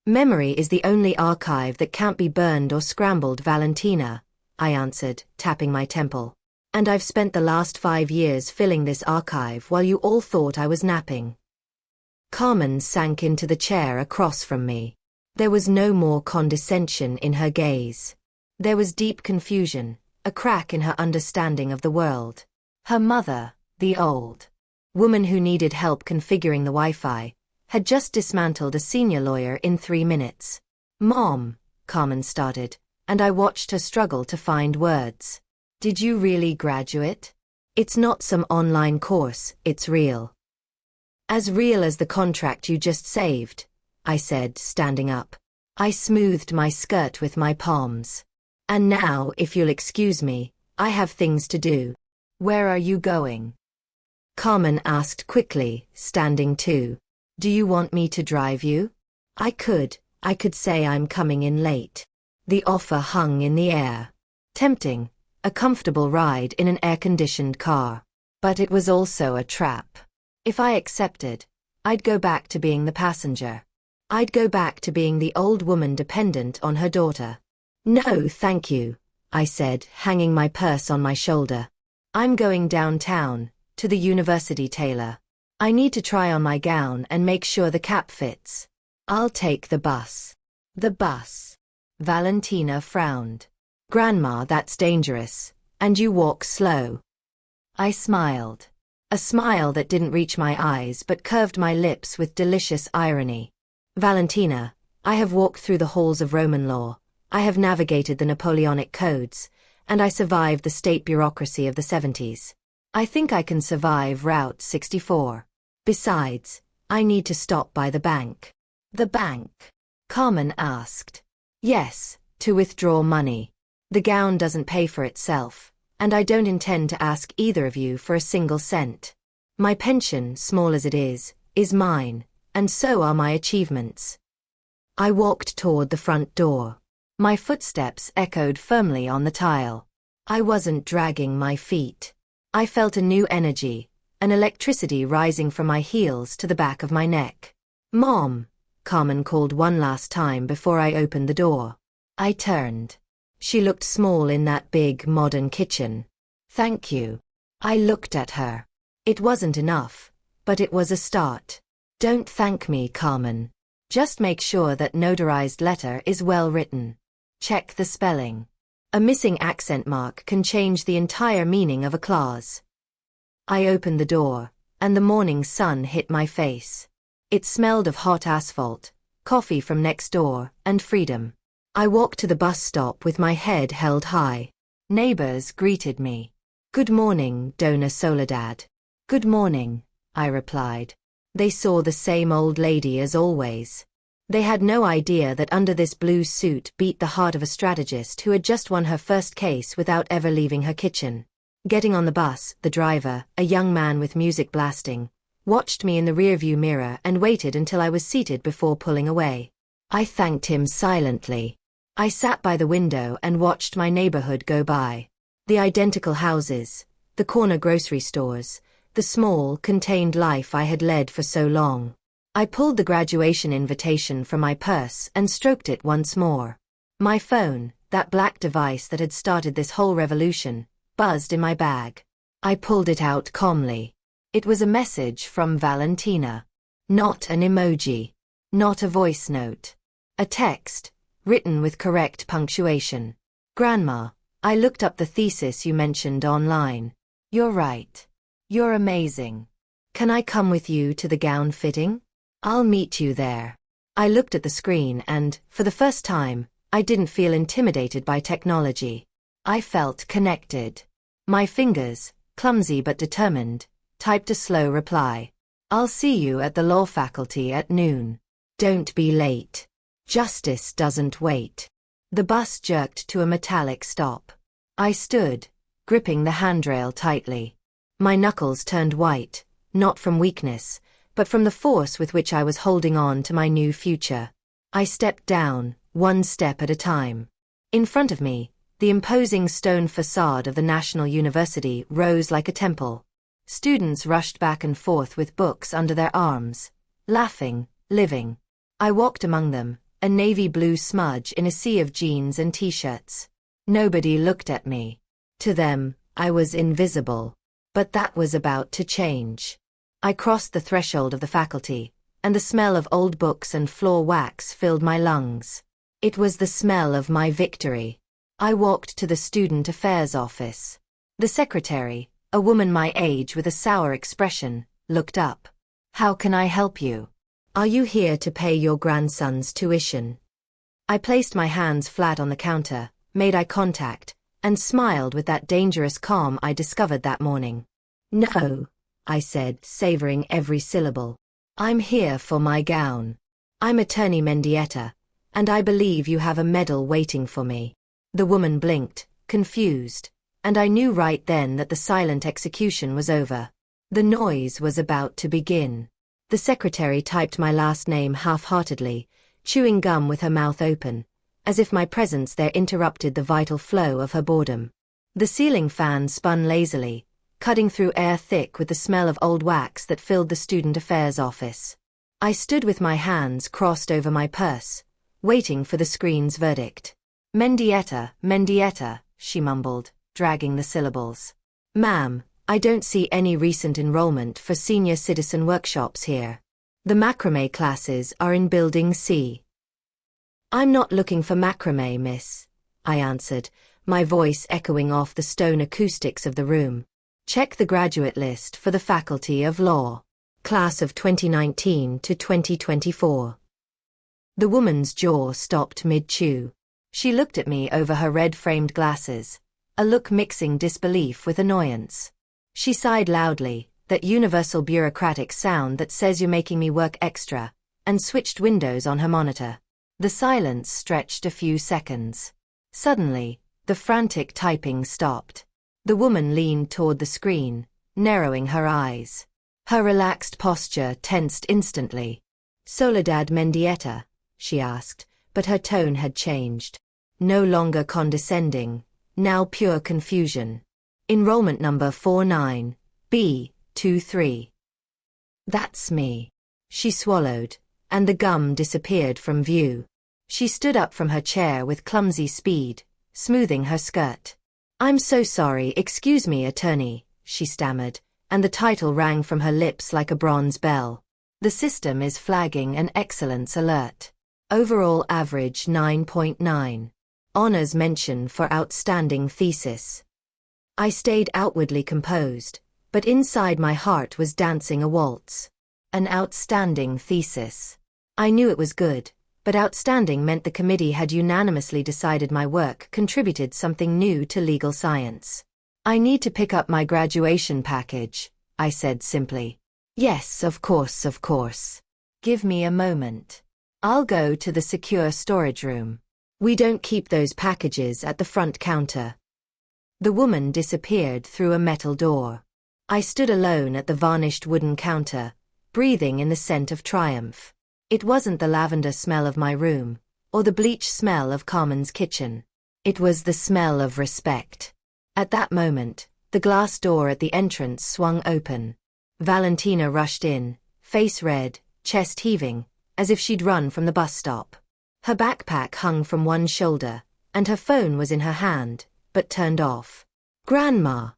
Speaker 1: Memory is the only archive that can't be burned or scrambled, Valentina, I answered, tapping my temple. And I've spent the last 5 years filling this archive while you all thought I was napping. Carmen sank into the chair across from me. There was no more condescension in her gaze. There was deep confusion, a crack in her understanding of the world. Her mother, the old woman who needed help configuring the Wi-Fi, had just dismantled a senior lawyer in 3 minutes. Mom, Carmen started, and I watched her struggle to find words. Did you really graduate? It's not some online course, it's real. As real as the contract you just saved, I said, standing up. I smoothed my skirt with my palms. And now, if you'll excuse me, I have things to do. Where are you going? Carmen asked quickly, standing too. Do you want me to drive you? I could say I'm coming in late. The offer hung in the air. Tempting, a comfortable ride in an air-conditioned car. But it was also a trap. If I accepted, I'd go back to being the passenger. I'd go back to being the old woman dependent on her daughter. No, thank you, I said, hanging my purse on my shoulder. I'm going downtown, to the university tailor. I need to try on my gown and make sure the cap fits. I'll take the bus. The bus. Valentina frowned. Grandma, that's dangerous, and you walk slow. I smiled. A smile that didn't reach my eyes but curved my lips with delicious irony. Valentina, I have walked through the halls of Roman law, I have navigated the Napoleonic codes, and I survived the state bureaucracy of the 70s. I think I can survive Route 64. Besides, I need to stop by the bank. The bank? Carmen asked. Yes, to withdraw money. The gown doesn't pay for itself, and I don't intend to ask either of you for a single cent. My pension, small as it is mine, and so are my achievements. I walked toward the front door. My footsteps echoed firmly on the tile. I wasn't dragging my feet. I felt a new energy, an electricity rising from my heels to the back of my neck. Mom, Carmen called one last time before I opened the door. I turned. She looked small in that big, modern kitchen. Thank you. I looked at her. It wasn't enough, but it was a start. Don't thank me, Carmen. Just make sure that notarized letter is well written. Check the spelling. A missing accent mark can change the entire meaning of a clause. I opened the door, and the morning sun hit my face. It smelled of hot asphalt, coffee from next door, and freedom. I walked to the bus stop with my head held high. Neighbors greeted me. Good morning, Dona Soledad. Good morning, I replied. They saw the same old lady as always. They had no idea that under this blue suit beat the heart of a strategist who had just won her first case without ever leaving her kitchen. Getting on the bus, the driver, a young man with music blasting, watched me in the rearview mirror and waited until I was seated before pulling away. I thanked him silently. I sat by the window and watched my neighborhood go by. The identical houses, the corner grocery stores, the small, contained life I had led for so long. I pulled the graduation invitation from my purse and stroked it once more. My phone, that black device that had started this whole revolution, buzzed in my bag. I pulled it out calmly. It was a message from Valentina. Not an emoji. Not a voice note. A text, written with correct punctuation. Grandma, I looked up the thesis you mentioned online. You're right. You're amazing. Can I come with you to the gown fitting? I'll meet you there. I looked at the screen and, for the first time, I didn't feel intimidated by technology. I felt connected. My fingers, clumsy but determined, typed a slow reply. I'll see you at the law faculty at noon. Don't be late. Justice doesn't wait. The bus jerked to a metallic stop. I stood, gripping the handrail tightly. My knuckles turned white, not from weakness, but from the force with which I was holding on to my new future. I stepped down, one step at a time. In front of me, the imposing stone facade of the National University rose like a temple. Students rushed back and forth with books under their arms, laughing, living. I walked among them, a navy blue smudge in a sea of jeans and t-shirts. Nobody looked at me. To them, I was invisible. But that was about to change. I crossed the threshold of the faculty, and the smell of old books and floor wax filled my lungs. It was the smell of my victory. I walked to the student affairs office. The secretary, a woman my age with a sour expression, looked up. How can I help you? Are you here to pay your grandson's tuition? I placed my hands flat on the counter, made eye contact, and smiled with that dangerous calm I discovered that morning. No, I said, savoring every syllable. I'm here for my gown. I'm Attorney Mendieta, and I believe you have a medal waiting for me. The woman blinked, confused, and I knew right then that the silent execution was over. The noise was about to begin. The secretary typed my last name half-heartedly, chewing gum with her mouth open, as if my presence there interrupted the vital flow of her boredom. The ceiling fan spun lazily, cutting through air thick with the smell of old wax that filled the student affairs office. I stood with my hands crossed over my purse, waiting for the screen's verdict. Mendieta, Mendieta, she mumbled, dragging the syllables. Ma'am, I don't see any recent enrollment for senior citizen workshops here. The macrame classes are in Building C. I'm not looking for macrame, miss, I answered, my voice echoing off the stone acoustics of the room. Check the graduate list for the Faculty of Law. Class of 2019 to 2024. The woman's jaw stopped mid-chew. She looked at me over her red-framed glasses, a look mixing disbelief with annoyance. She sighed loudly, that universal bureaucratic sound that says you're making me work extra, and switched windows on her monitor. The silence stretched a few seconds. Suddenly, the frantic typing stopped. The woman leaned toward the screen, narrowing her eyes. Her relaxed posture tensed instantly. "Soledad Mendieta?" she asked, but her tone had changed. No longer condescending, now pure confusion. "Enrollment number 49B23. That's me." She swallowed, and the gum disappeared from view. She stood up from her chair with clumsy speed, smoothing her skirt. "I'm so sorry, excuse me, attorney," she stammered, and the title rang from her lips like a bronze bell. "The system is flagging an excellence alert. Overall average 9.9. Honors mention for outstanding thesis." I stayed outwardly composed, but inside my heart was dancing a waltz. An outstanding thesis. I knew it was good, but outstanding meant the committee had unanimously decided my work contributed something new to legal science. "I need to pick up my graduation package," I said simply. "Yes, of course, of course. Give me a moment. I'll go to the secure storage room. We don't keep those packages at the front counter." The woman disappeared through a metal door. I stood alone at the varnished wooden counter, breathing in the scent of triumph. It wasn't the lavender smell of my room, or the bleach smell of Carmen's kitchen. It was the smell of respect. At that moment, the glass door at the entrance swung open. Valentina rushed in, face red, chest heaving, as if she'd run from the bus stop. Her backpack hung from one shoulder, and her phone was in her hand, but turned off. "Grandma,"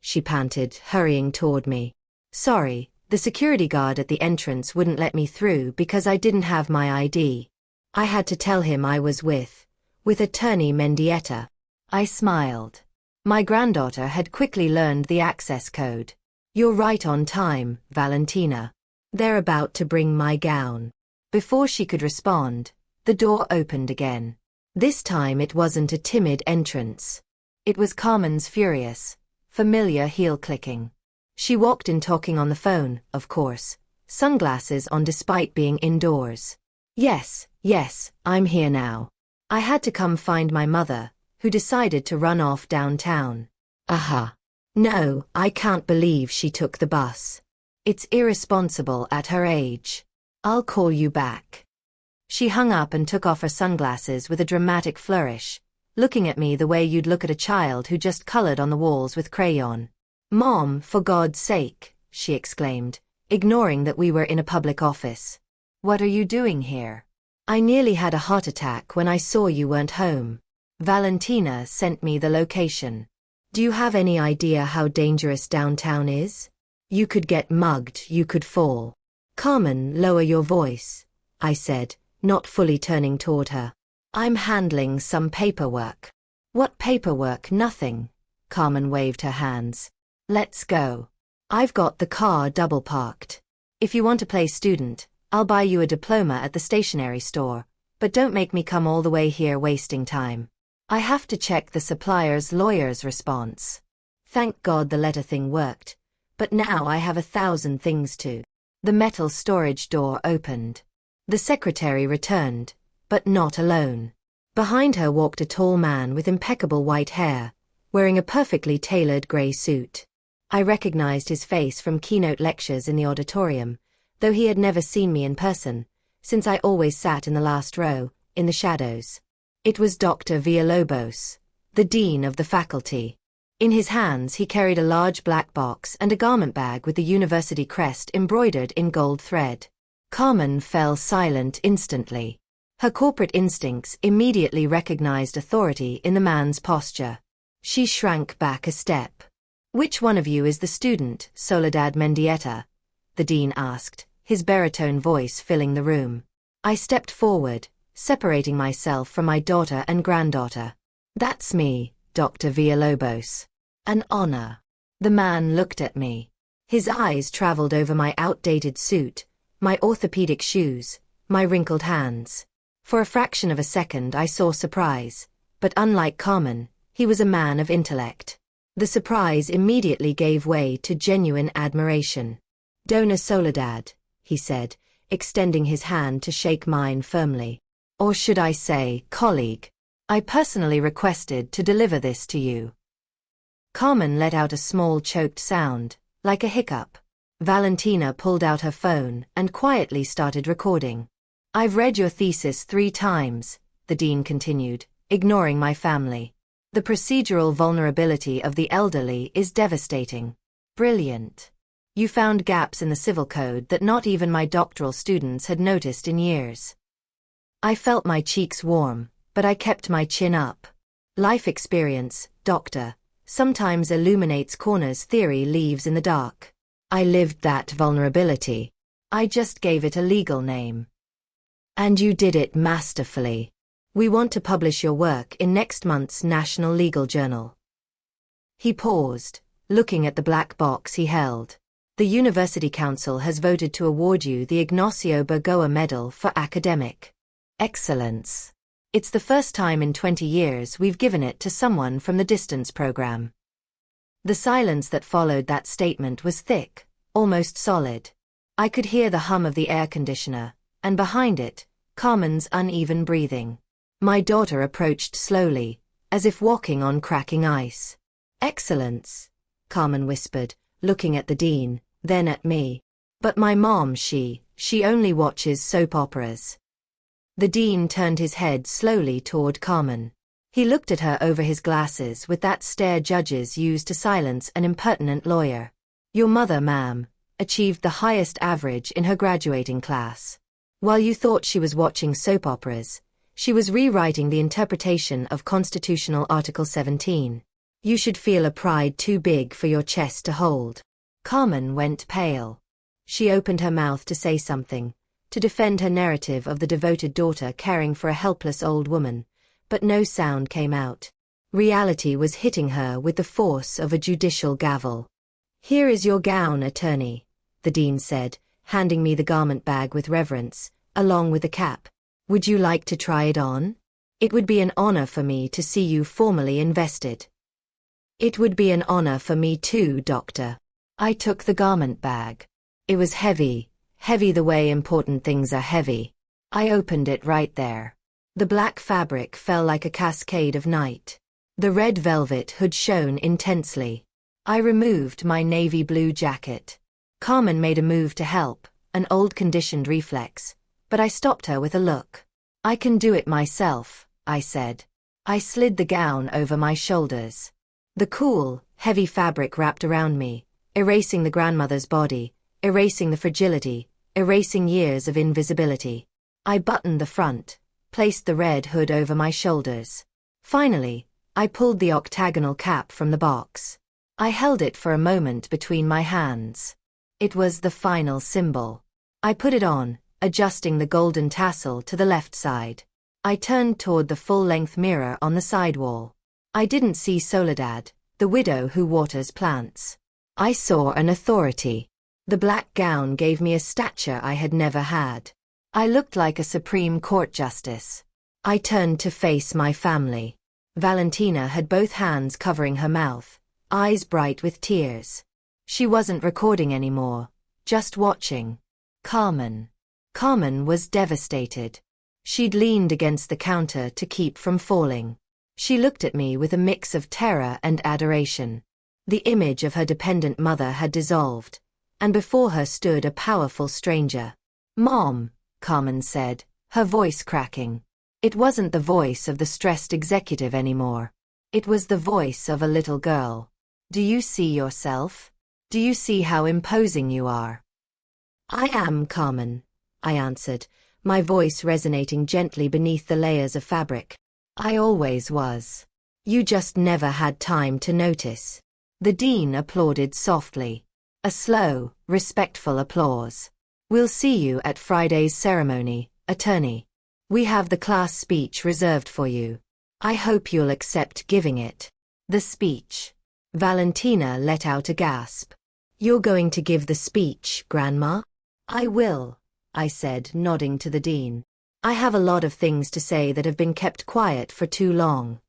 Speaker 1: she panted, hurrying toward me. "Sorry, the security guard at the entrance wouldn't let me through because I didn't have my ID. I had to tell him I was with Attorney Mendieta." I smiled. My granddaughter had quickly learned the access code. "You're right on time, Valentina. They're about to bring my gown." Before she could respond, the door opened again. This time it wasn't a timid entrance. It was Carmen's furious, familiar heel-clicking. She walked in talking on the phone, of course, sunglasses on despite being indoors. Yes, I'm here now. I had to come find my mother, who decided to run off downtown." "Aha. No, I can't believe she took the bus. It's irresponsible at her age. I'll call you back." She hung up and took off her sunglasses with a dramatic flourish, looking at me the way you'd look at a child who just colored on the walls with crayon. "Mom, for God's sake," she exclaimed, ignoring that we were in a public office. "What are you doing here? I nearly had a heart attack when I saw you weren't home. Valentina sent me the location. Do you have any idea how dangerous downtown is? You could get mugged, you could fall." "Carmen, lower your voice," I said, not fully turning toward her. "I'm handling some paperwork." "What paperwork? Nothing." Carmen waved her hands. "Let's go. I've got the car double parked. If you want to play student, I'll buy you a diploma at the stationery store, but don't make me come all the way here wasting time. I have to check the supplier's lawyer's response. Thank God the letter thing worked, but now I have 1,000 things to." The metal storage door opened. The secretary returned, but not alone. Behind her walked a tall man with impeccable white hair, wearing a perfectly tailored gray suit. I recognized his face from keynote lectures in the auditorium, though he had never seen me in person, since I always sat in the last row, in the shadows. It was Dr. Villalobos, the dean of the faculty. In his hands he carried a large black box and a garment bag with the university crest embroidered in gold thread. Carmen fell silent instantly. Her corporate instincts immediately recognized authority in the man's posture. She shrank back a step. "Which one of you is the student, Soledad Mendieta?" the dean asked, his baritone voice filling the room. I stepped forward, separating myself from my daughter and granddaughter. "That's me, Dr. Villalobos." "An honor." The man looked at me. His eyes traveled over my outdated suit, my orthopedic shoes, my wrinkled hands. For a fraction of a second I saw surprise, but unlike Carmen, he was a man of intellect. The surprise immediately gave way to genuine admiration. Dona Soledad, he said, extending his hand to shake mine firmly. Or should I say, colleague? I personally requested to deliver this to you. Carmen let out a small choked sound, like a hiccup. Valentina pulled out her phone and quietly started recording. I've read your thesis 3 times, the dean continued, ignoring my family. The procedural vulnerability of the elderly is devastating. Brilliant. You found gaps in the civil code that not even my doctoral students had noticed in years. I felt my cheeks warm, but I kept my chin up. Life experience, doctor, sometimes illuminates corners theory leaves in the dark. I lived that vulnerability. I just gave it a legal name. And you did it masterfully. We want to publish your work in next month's National Legal Journal. He paused, looking at the black box he held. The University Council has voted to award you the Ignacio Burgoa Medal for Academic Excellence. It's the first time in 20 years we've given it to someone from the distance program. The silence that followed that statement was thick, almost solid. I could hear the hum of the air conditioner, and behind it, Carmen's uneven breathing. My daughter approached slowly, as if walking on cracking ice. Excellence, Carmen whispered, looking at the dean, then at me. But my mom, she only watches soap operas. The dean turned his head slowly toward Carmen. He looked at her over his glasses with that stare judges use to silence an impertinent lawyer. Your mother, ma'am, achieved the highest average in her graduating class. While you thought she was watching soap operas, she was rewriting the interpretation of Constitutional Article 17. You should feel a pride too big for your chest to hold. Carmen went pale. She opened her mouth to say something, to defend her narrative of the devoted daughter caring for a helpless old woman, but no sound came out. Reality was hitting her with the force of a judicial gavel. Here is your gown, attorney, the dean said, handing me the garment bag with reverence, along with the cap. Would you like to try it on? It would be an honor for me to see you formally invested. It would be an honor for me too, doctor. I took the garment bag. It was heavy the way important things are heavy. I opened it right there. The black fabric fell like a cascade of night. The red velvet hood shone intensely. I removed my navy blue jacket. Carmen made a move to help, an old conditioned reflex, but I stopped her with a look. I can do it myself, I said. I slid the gown over my shoulders. The cool, heavy fabric wrapped around me, erasing the grandmother's body, erasing the fragility, erasing years of invisibility. I buttoned the front, placed the red hood over my shoulders. Finally, I pulled the octagonal cap from the box. I held it for a moment between my hands. It was the final symbol. I put it on, adjusting the golden tassel to the left side. I turned toward the full-length mirror on the side wall. I didn't see Soledad, the widow who waters plants. I saw an authority. The black gown gave me a stature I had never had. I looked like a Supreme Court justice. I turned to face my family. Valentina had both hands covering her mouth, eyes bright with tears. She wasn't recording anymore, just watching. Carmen was devastated. She'd leaned against the counter to keep from falling. She looked at me with a mix of terror and adoration. The image of her dependent mother had dissolved, and before her stood a powerful stranger. Mom, Carmen said, her voice cracking. It wasn't the voice of the stressed executive anymore. It was the voice of a little girl. Do you see yourself? Do you see how imposing you are? I am, Carmen, I answered, my voice resonating gently beneath the layers of fabric. I always was. You just never had time to notice. The dean applauded softly. A slow, respectful applause. We'll see you at Friday's ceremony, attorney. We have the class speech reserved for you. I hope you'll accept giving it. The speech. Valentina let out a gasp. You're going to give the speech, Grandma? I will, I said, nodding to the dean. I have a lot of things to say that have been kept quiet for too long.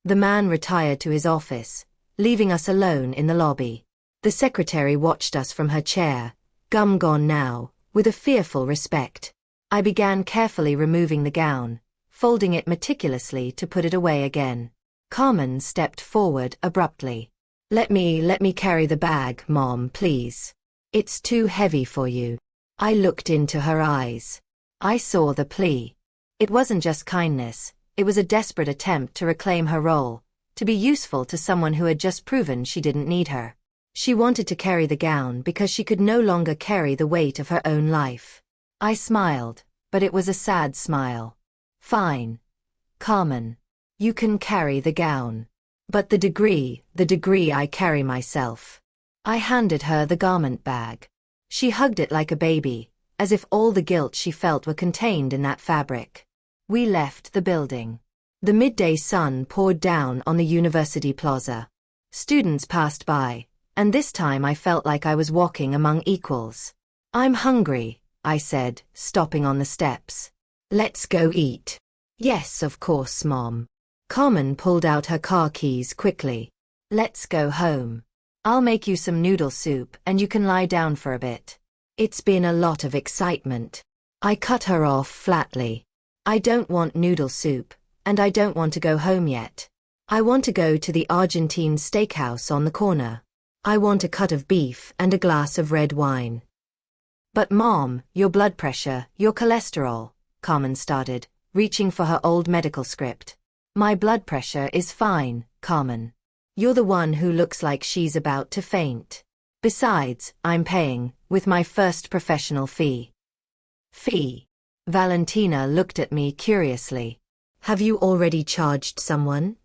Speaker 1: The man retired to his office, leaving us alone in the lobby. The secretary watched us from her chair, gum gone now, with a fearful respect. I began carefully removing the gown, folding it meticulously to put it away again. Carmen stepped forward abruptly. Let me carry the bag, Mom, please. It's too heavy for you. I looked into her eyes. I saw the plea. It wasn't just kindness, it was a desperate attempt to reclaim her role, to be useful to someone who had just proven she didn't need her. She wanted to carry the gown because she could no longer carry the weight of her own life. I smiled, but it was a sad smile. Fine, Carmen. You can carry the gown. But the degree I carry myself. I handed her the garment bag. She hugged it like a baby, as if all the guilt she felt were contained in that fabric. We left the building. The midday sun poured down on the university plaza. Students passed by, and this time I felt like I was walking among equals. I'm hungry, I said, stopping on the steps. Let's go eat. Yes, of course, Mom. Carmen pulled out her car keys quickly. Let's go home. I'll make you some noodle soup and you can lie down for a bit. It's been a lot of excitement. I cut her off flatly. I don't want noodle soup, and I don't want to go home yet. I want to go to the Argentine steakhouse on the corner. I want a cut of beef and a glass of red wine. But Mom, your blood pressure, your cholesterol, Carmen started, reaching for her old medical script. My blood pressure is fine, Carmen. You're the one who looks like she's about to faint. Besides, I'm paying, with my first professional fee. Fee? Valentina looked at me curiously. Have you already charged someone?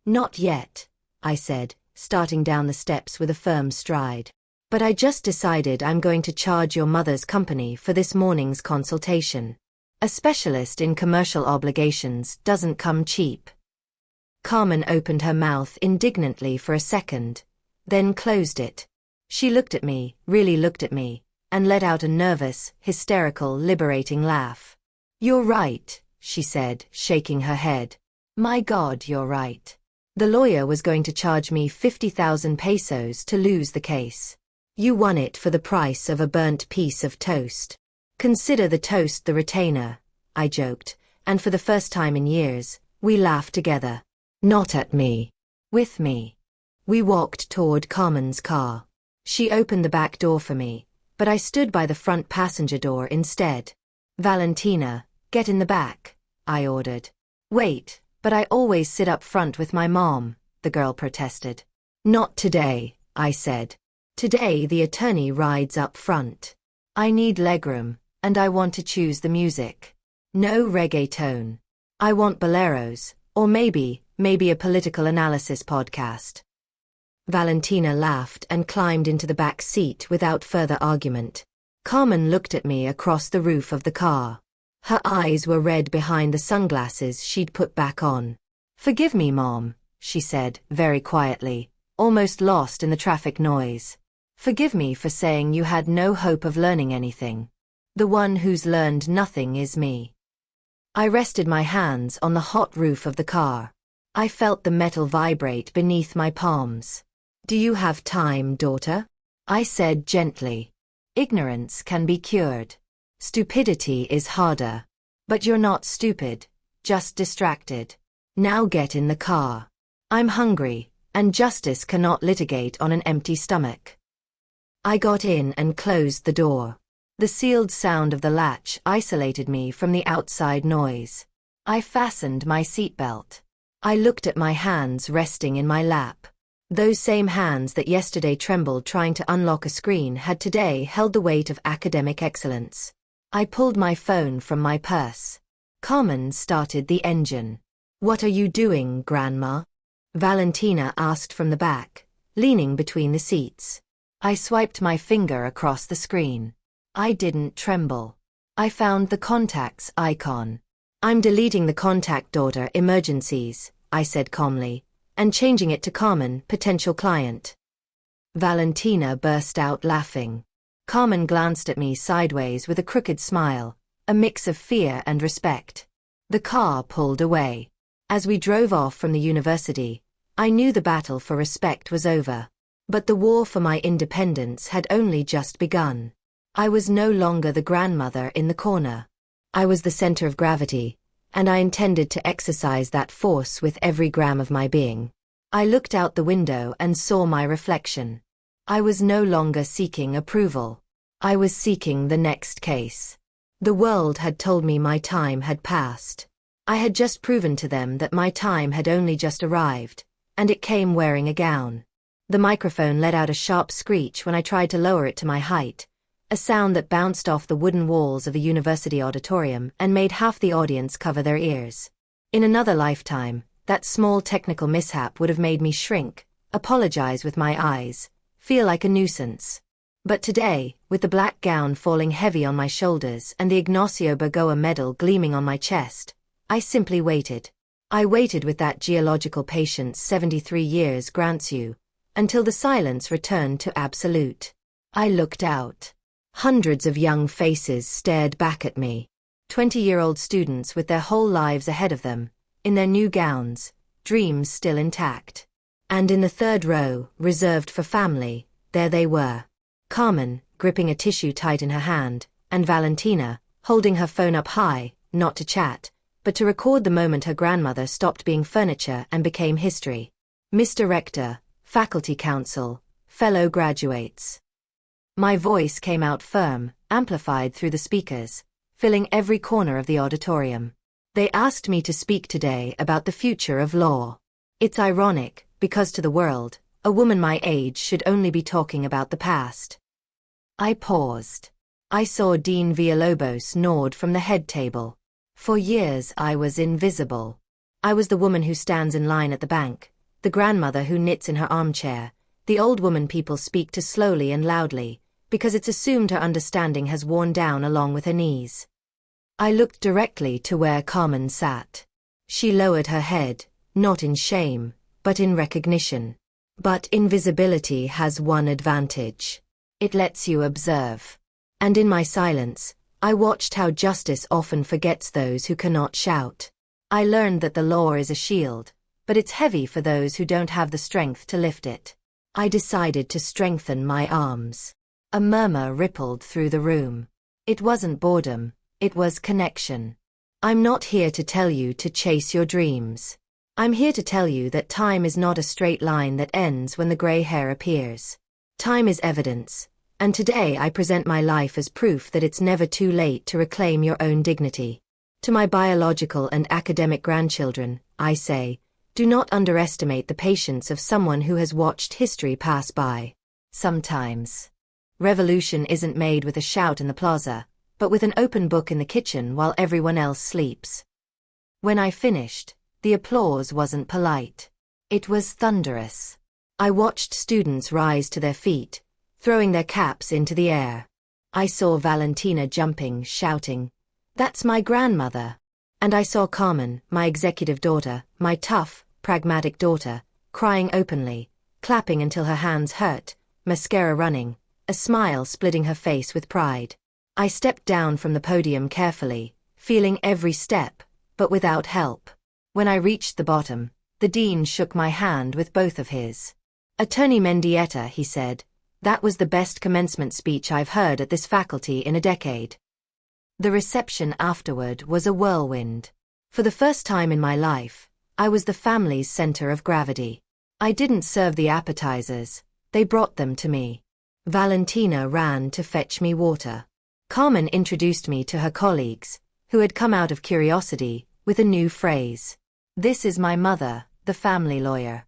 Speaker 1: Not yet, I said, starting down the steps with a firm stride. But I just decided I'm going to charge your mother's company for this morning's consultation. A specialist in commercial obligations doesn't come cheap. Carmen opened her mouth indignantly for a second, then closed it. She looked at me, really looked at me, and let out a nervous, hysterical, liberating laugh. You're right, she said, shaking her head. My God, you're right. The lawyer was going to charge me 50,000 pesos to lose the case. You won it for the price of a burnt piece of toast. Consider the toast the retainer, I joked, and for the first time in years, we laughed together. Not at me. With me. We walked toward Carmen's car. She opened the back door for me, but I stood by the front passenger door instead. Valentina, get in the back, I ordered. Wait, but I always sit up front with my mom, the girl protested. Not today, I said. Today the attorney rides up front. I need legroom, and I want to choose the music. No reggaeton. I want boleros, or maybe a political analysis podcast. Valentina laughed and climbed into the back seat without further argument. Carmen looked at me across the roof of the car. Her eyes were red behind the sunglasses she'd put back on. Forgive me, Mom, she said, very quietly, almost lost in the traffic noise. Forgive me for saying you had no hope of learning anything. The one who's learned nothing is me. I rested my hands on the hot roof of the car. I felt the metal vibrate beneath my palms. Do you have time, daughter? I said gently. Ignorance can be cured. Stupidity is harder. But you're not stupid, just distracted. Now get in the car. I'm hungry, and justice cannot litigate on an empty stomach. I got in and closed the door. The sealed sound of the latch isolated me from the outside noise. I fastened my seatbelt. I looked at my hands resting in my lap. Those same hands that yesterday trembled trying to unlock a screen had today held the weight of academic excellence. I pulled my phone from my purse. Carmen started the engine. What are you doing, Grandma? Valentina asked from the back, leaning between the seats. I swiped my finger across the screen. I didn't tremble. I found the contacts icon. I'm deleting the contact, daughter, emergencies, I said calmly, and changing it to Carmen, potential client. Valentina burst out laughing. Carmen glanced at me sideways with a crooked smile, a mix of fear and respect. The car pulled away. As we drove off from the university, I knew the battle for respect was over. But the war for my independence had only just begun. I was no longer the grandmother in the corner. I was the center of gravity, and I intended to exercise that force with every gram of my being. I looked out the window and saw my reflection. I was no longer seeking approval. I was seeking the next case. The world had told me my time had passed. I had just proven to them that my time had only just arrived, and it came wearing a gown. The microphone let out a sharp screech when I tried to lower it to my height, a sound that bounced off the wooden walls of a university auditorium and made half the audience cover their ears. In another lifetime, that small technical mishap would have made me shrink, apologize with my eyes, feel like a nuisance. But today, with the black gown falling heavy on my shoulders and the Ignacio Bergoa medal gleaming on my chest, I simply waited. I waited with that geological patience 73 years grants you, until the silence returned to absolute. I looked out. Hundreds of young faces stared back at me. 20-year-old students with their whole lives ahead of them, in their new gowns, dreams still intact. And in the third row, reserved for family, there they were. Carmen, gripping a tissue tight in her hand, and Valentina, holding her phone up high, not to chat, but to record the moment her grandmother stopped being furniture and became history. Mr. Rector, Faculty Council, fellow graduates. My voice came out firm, amplified through the speakers, filling every corner of the auditorium. They asked me to speak today about the future of law. It's ironic, because to the world, a woman my age should only be talking about the past. I paused. I saw Dean Villalobos nod from the head table. For years I was invisible. I was the woman who stands in line at the bank, the grandmother who knits in her armchair, the old woman people speak to slowly and loudly, because it's assumed her understanding has worn down along with her knees. I looked directly to where Carmen sat. She lowered her head, not in shame, but in recognition. But invisibility has one advantage. It lets you observe. And in my silence, I watched how justice often forgets those who cannot shout. I learned that the law is a shield, but it's heavy for those who don't have the strength to lift it. I decided to strengthen my arms. A murmur rippled through the room. It wasn't boredom, it was connection. I'm not here to tell you to chase your dreams. I'm here to tell you that time is not a straight line that ends when the gray hair appears. Time is evidence, and today I present my life as proof that it's never too late to reclaim your own dignity. To my biological and academic grandchildren, I say, do not underestimate the patience of someone who has watched history pass by. Sometimes, revolution isn't made with a shout in the plaza, but with an open book in the kitchen while everyone else sleeps. When I finished, the applause wasn't polite. It was thunderous. I watched students rise to their feet, throwing their caps into the air. I saw Valentina jumping, shouting, "That's my grandmother." And I saw Carmen, my executive daughter, my tough, pragmatic daughter, crying openly, clapping until her hands hurt, mascara running, a smile splitting her face with pride. I stepped down from the podium carefully, feeling every step, but without help. When I reached the bottom, the dean shook my hand with both of his. "Attorney Mendieta," he said, "that was the best commencement speech I've heard at this faculty in a decade." The reception afterward was a whirlwind. For the first time in my life, I was the family's center of gravity. I didn't serve the appetizers, they brought them to me. Valentina ran to fetch me water. Carmen introduced me to her colleagues, who had come out of curiosity, with a new phrase. "This is my mother, the family lawyer."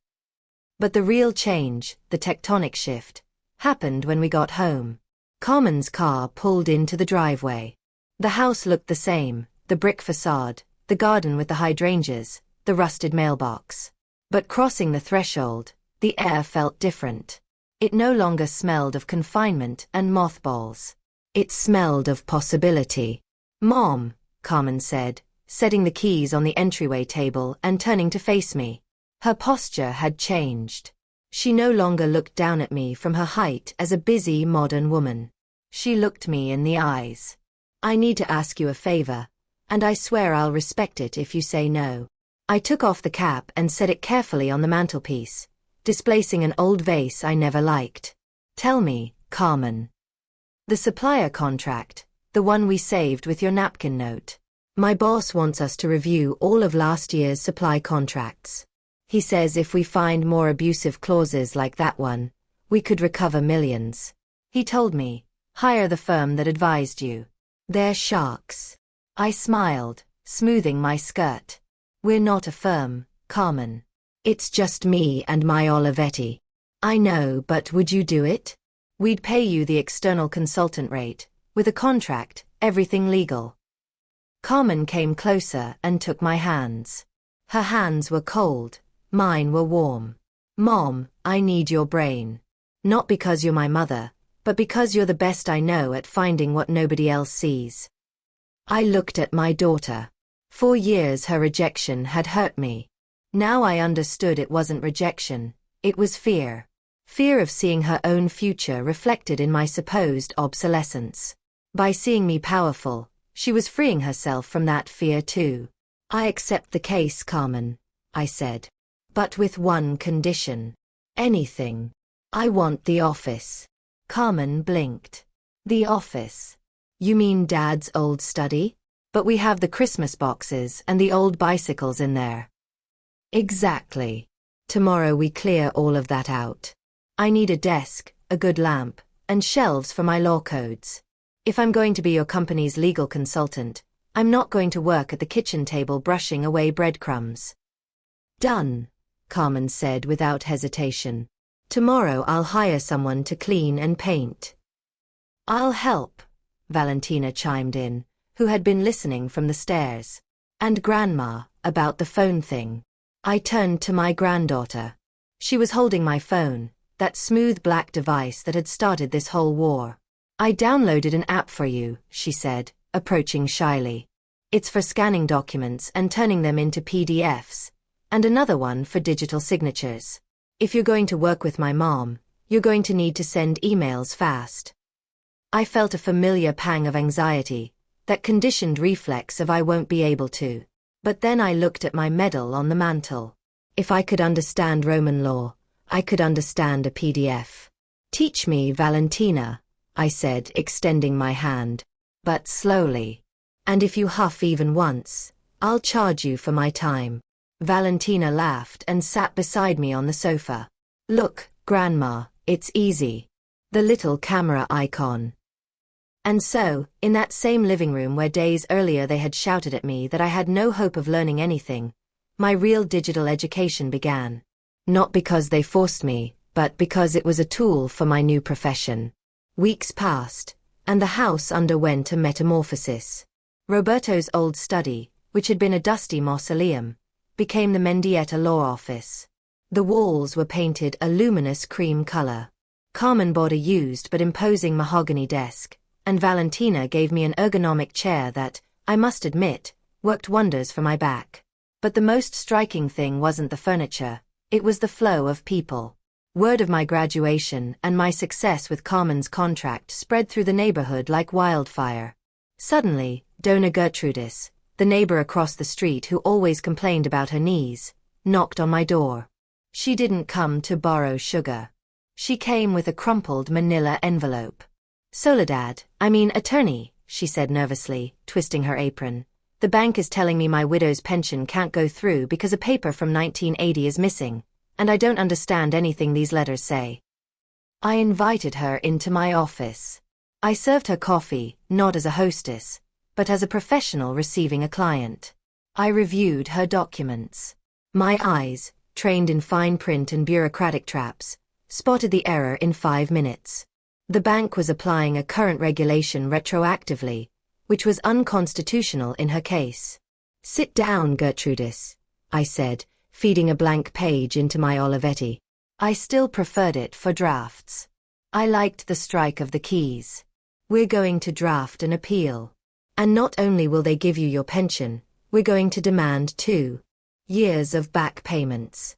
Speaker 1: But the real change, the tectonic shift, happened when we got home. Carmen's car pulled into the driveway. The house looked the same, the brick facade, the garden with the hydrangeas, the rusted mailbox. But crossing the threshold, the air felt different. It no longer smelled of confinement and mothballs. It smelled of possibility. "Mom," Carmen said, setting the keys on the entryway table and turning to face me. Her posture had changed. She no longer looked down at me from her height as a busy modern woman. She looked me in the eyes. I need to ask you a favor, and I swear I'll respect it if you say no. I took off the cap and set it carefully on the mantelpiece, displacing an old vase I never liked. Tell me, Carmen. The supplier contract, the one we saved with your napkin note. My boss wants us to review all of last year's supply contracts. He says if we find more abusive clauses like that one, we could recover millions. He told me, hire the firm that advised you. They're sharks. I smiled, smoothing my skirt. We're not a firm, Carmen. It's just me and my Olivetti. I know, but would you do it? We'd pay you the external consultant rate, with a contract, everything legal. Carmen came closer and took my hands. Her hands were cold, mine were warm. Mom, I need your brain. Not because you're my mother, but because you're the best I know at finding what nobody else sees. I looked at my daughter. For years her rejection had hurt me. Now I understood it wasn't rejection, it was fear. Fear of seeing her own future reflected in my supposed obsolescence. By seeing me powerful, she was freeing herself from that fear too. I accept the case, Carmen, I said. But with one condition. Anything. I want the office. Carmen blinked. The office. You mean Dad's old study? But we have the Christmas boxes and the old bicycles in there. Exactly. Tomorrow we clear all of that out. I need a desk, a good lamp, and shelves for my law codes. If I'm going to be your company's legal consultant, I'm not going to work at the kitchen table brushing away breadcrumbs. Done, Carmen said without hesitation. Tomorrow I'll hire someone to clean and paint. I'll help, Valentina chimed in, who had been listening from the stairs. And Grandma, about the phone thing. I turned to my granddaughter. She was holding my phone, that smooth black device that had started this whole war. I downloaded an app for you, she said, approaching shyly. It's for scanning documents and turning them into PDFs, and another one for digital signatures. If you're going to work with my mom, you're going to need to send emails fast. I felt a familiar pang of anxiety, that conditioned reflex of I won't be able to. But then I looked at my medal on the mantel. If I could understand Roman law, I could understand a PDF. Teach me, Valentina, I said, extending my hand. But slowly. And if you huff even once, I'll charge you for my time. Valentina laughed and sat beside me on the sofa. Look, Grandma, it's easy. The little camera icon. And so, in that same living room where days earlier they had shouted at me that I had no hope of learning anything, my real digital education began. Not because they forced me, but because it was a tool for my new profession. Weeks passed, and the house underwent a metamorphosis. Roberto's old study, which had been a dusty mausoleum, became the Mendieta law office. The walls were painted a luminous cream color. Carmen bought a used but imposing mahogany desk, and Valentina gave me an ergonomic chair that, I must admit, worked wonders for my back. But the most striking thing wasn't the furniture, it was the flow of people. Word of my graduation and my success with Carmen's contract spread through the neighborhood like wildfire. Suddenly, Dona Gertrudis, the neighbor across the street who always complained about her knees, knocked on my door. She didn't come to borrow sugar. She came with a crumpled manila envelope. Soledad, attorney, she said nervously, twisting her apron. The bank is telling me my widow's pension can't go through because a paper from 1980 is missing, and I don't understand anything these letters say. I invited her into my office. I served her coffee, not as a hostess, but as a professional receiving a client. I reviewed her documents. My eyes, trained in fine print and bureaucratic traps, spotted the error in 5 minutes. The bank was applying a current regulation retroactively, which was unconstitutional in her case. Sit down, Gertrudis, I said, feeding a blank page into my Olivetti. I still preferred it for drafts. I liked the strike of the keys. We're going to draft an appeal. And not only will they give you your pension, we're going to demand 2 years of back payments.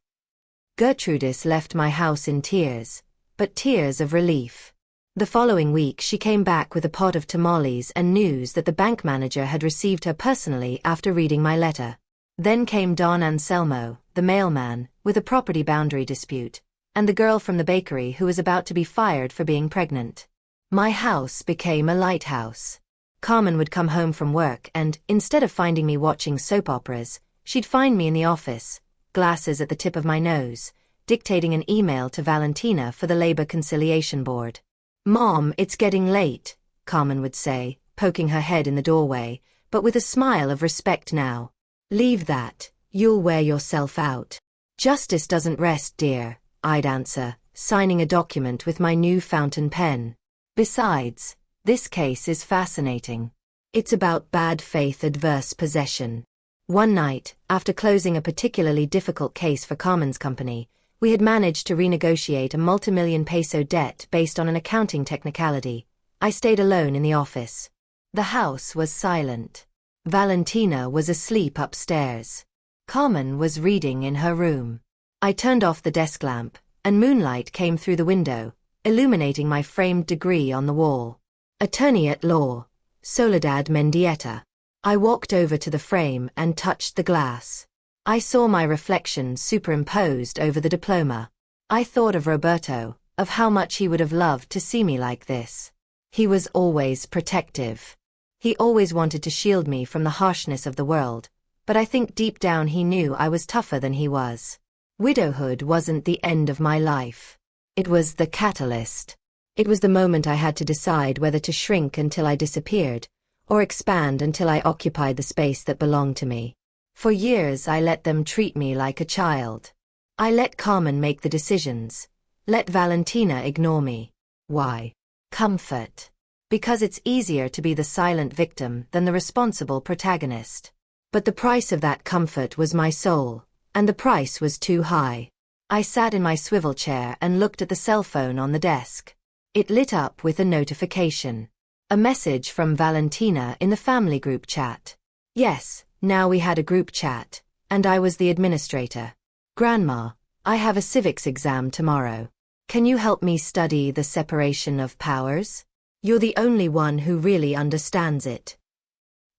Speaker 1: Gertrudis left my house in tears, but tears of relief. The following week she came back with a pot of tamales and news that the bank manager had received her personally after reading my letter. Then came Don Anselmo, the mailman, with a property boundary dispute, and the girl from the bakery who was about to be fired for being pregnant. My house became a lighthouse. Carmen would come home from work and, instead of finding me watching soap operas, she'd find me in the office, glasses at the tip of my nose, dictating an email to Valentina for the Labor Conciliation Board. "Mom, it's getting late," Carmen would say, poking her head in the doorway, but with a smile of respect now. "Leave that, you'll wear yourself out." "Justice doesn't rest, dear," I'd answer, signing a document with my new fountain pen. "Besides, this case is fascinating. It's about bad faith adverse possession." One night, after closing a particularly difficult case for Carmen's company, we had managed to renegotiate a multimillion peso debt based on an accounting technicality. I stayed alone in the office. The house was silent. Valentina was asleep upstairs. Carmen was reading in her room. I turned off the desk lamp, and moonlight came through the window, illuminating my framed degree on the wall. Attorney at Law, Soledad Mendieta. I walked over to the frame and touched the glass. I saw my reflection superimposed over the diploma. I thought of Roberto, of how much he would have loved to see me like this. He was always protective. He always wanted to shield me from the harshness of the world, but I think deep down he knew I was tougher than he was. Widowhood wasn't the end of my life. It was the catalyst. It was the moment I had to decide whether to shrink until I disappeared, or expand until I occupied the space that belonged to me. For years I let them treat me like a child. I let Carmen make the decisions. Let Valentina ignore me. Why? Comfort. Because it's easier to be the silent victim than the responsible protagonist. But the price of that comfort was my soul, and the price was too high. I sat in my swivel chair and looked at the cell phone on the desk. It lit up with a notification. A message from Valentina in the family group chat. Yes, now we had a group chat, and I was the administrator. "Grandma, I have a civics exam tomorrow. Can you help me study the separation of powers? You're the only one who really understands it."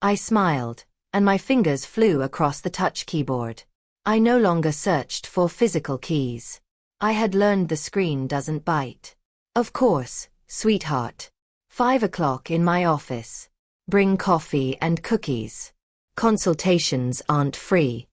Speaker 1: I smiled, and my fingers flew across the touch keyboard. I no longer searched for physical keys. I had learned the screen doesn't bite. "Of course, sweetheart. 5 o'clock in my office. Bring coffee and cookies. Consultations aren't free."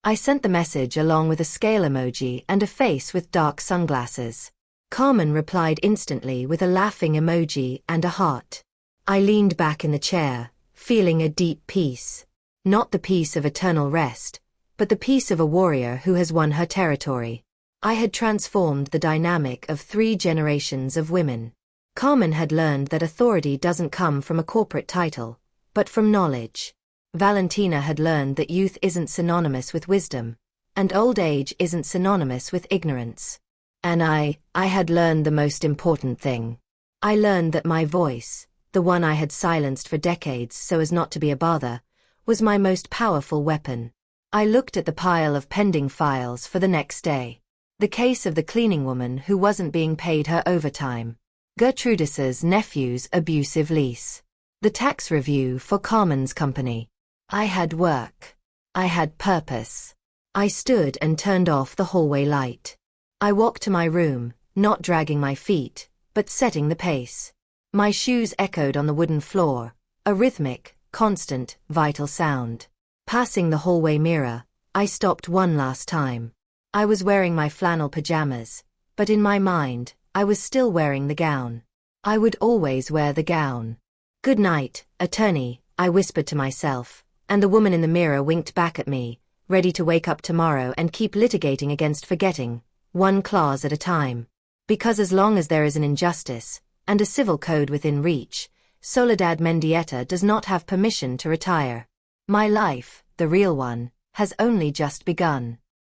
Speaker 1: I sent the message along with a scale emoji and a face with dark sunglasses. Carmen replied instantly with a laughing emoji and a heart. I leaned back in the chair, feeling a deep peace. Not the peace of eternal rest, but the peace of a warrior who has won her territory. I had transformed the dynamic of 3 generations of women. Carmen had learned that authority doesn't come from a corporate title, but from knowledge. Valentina had learned that youth isn't synonymous with wisdom, and old age isn't synonymous with ignorance. And I had learned the most important thing. I learned that my voice, the one I had silenced for decades so as not to be a bother, was my most powerful weapon. I looked at the pile of pending files for the next day. The case of the cleaning woman who wasn't being paid her overtime. Gertrudis's nephew's abusive lease. The tax review for Carmen's company. I had work. I had purpose. I stood and turned off the hallway light. I walked to my room, not dragging my feet, but setting the pace. My shoes echoed on the wooden floor, a rhythmic, constant, vital sound. Passing the hallway mirror, I stopped one last time. I was wearing my flannel pajamas, but in my mind, I was still wearing the gown. I would always wear the gown. "Good night, attorney," I whispered to myself, and the woman in the mirror winked back at me, ready to wake up tomorrow and keep litigating against forgetting, one clause at a time. Because as long as there is an injustice, and a civil code within reach, Soledad Mendieta does not have permission to retire. My life, the real one, has only just begun.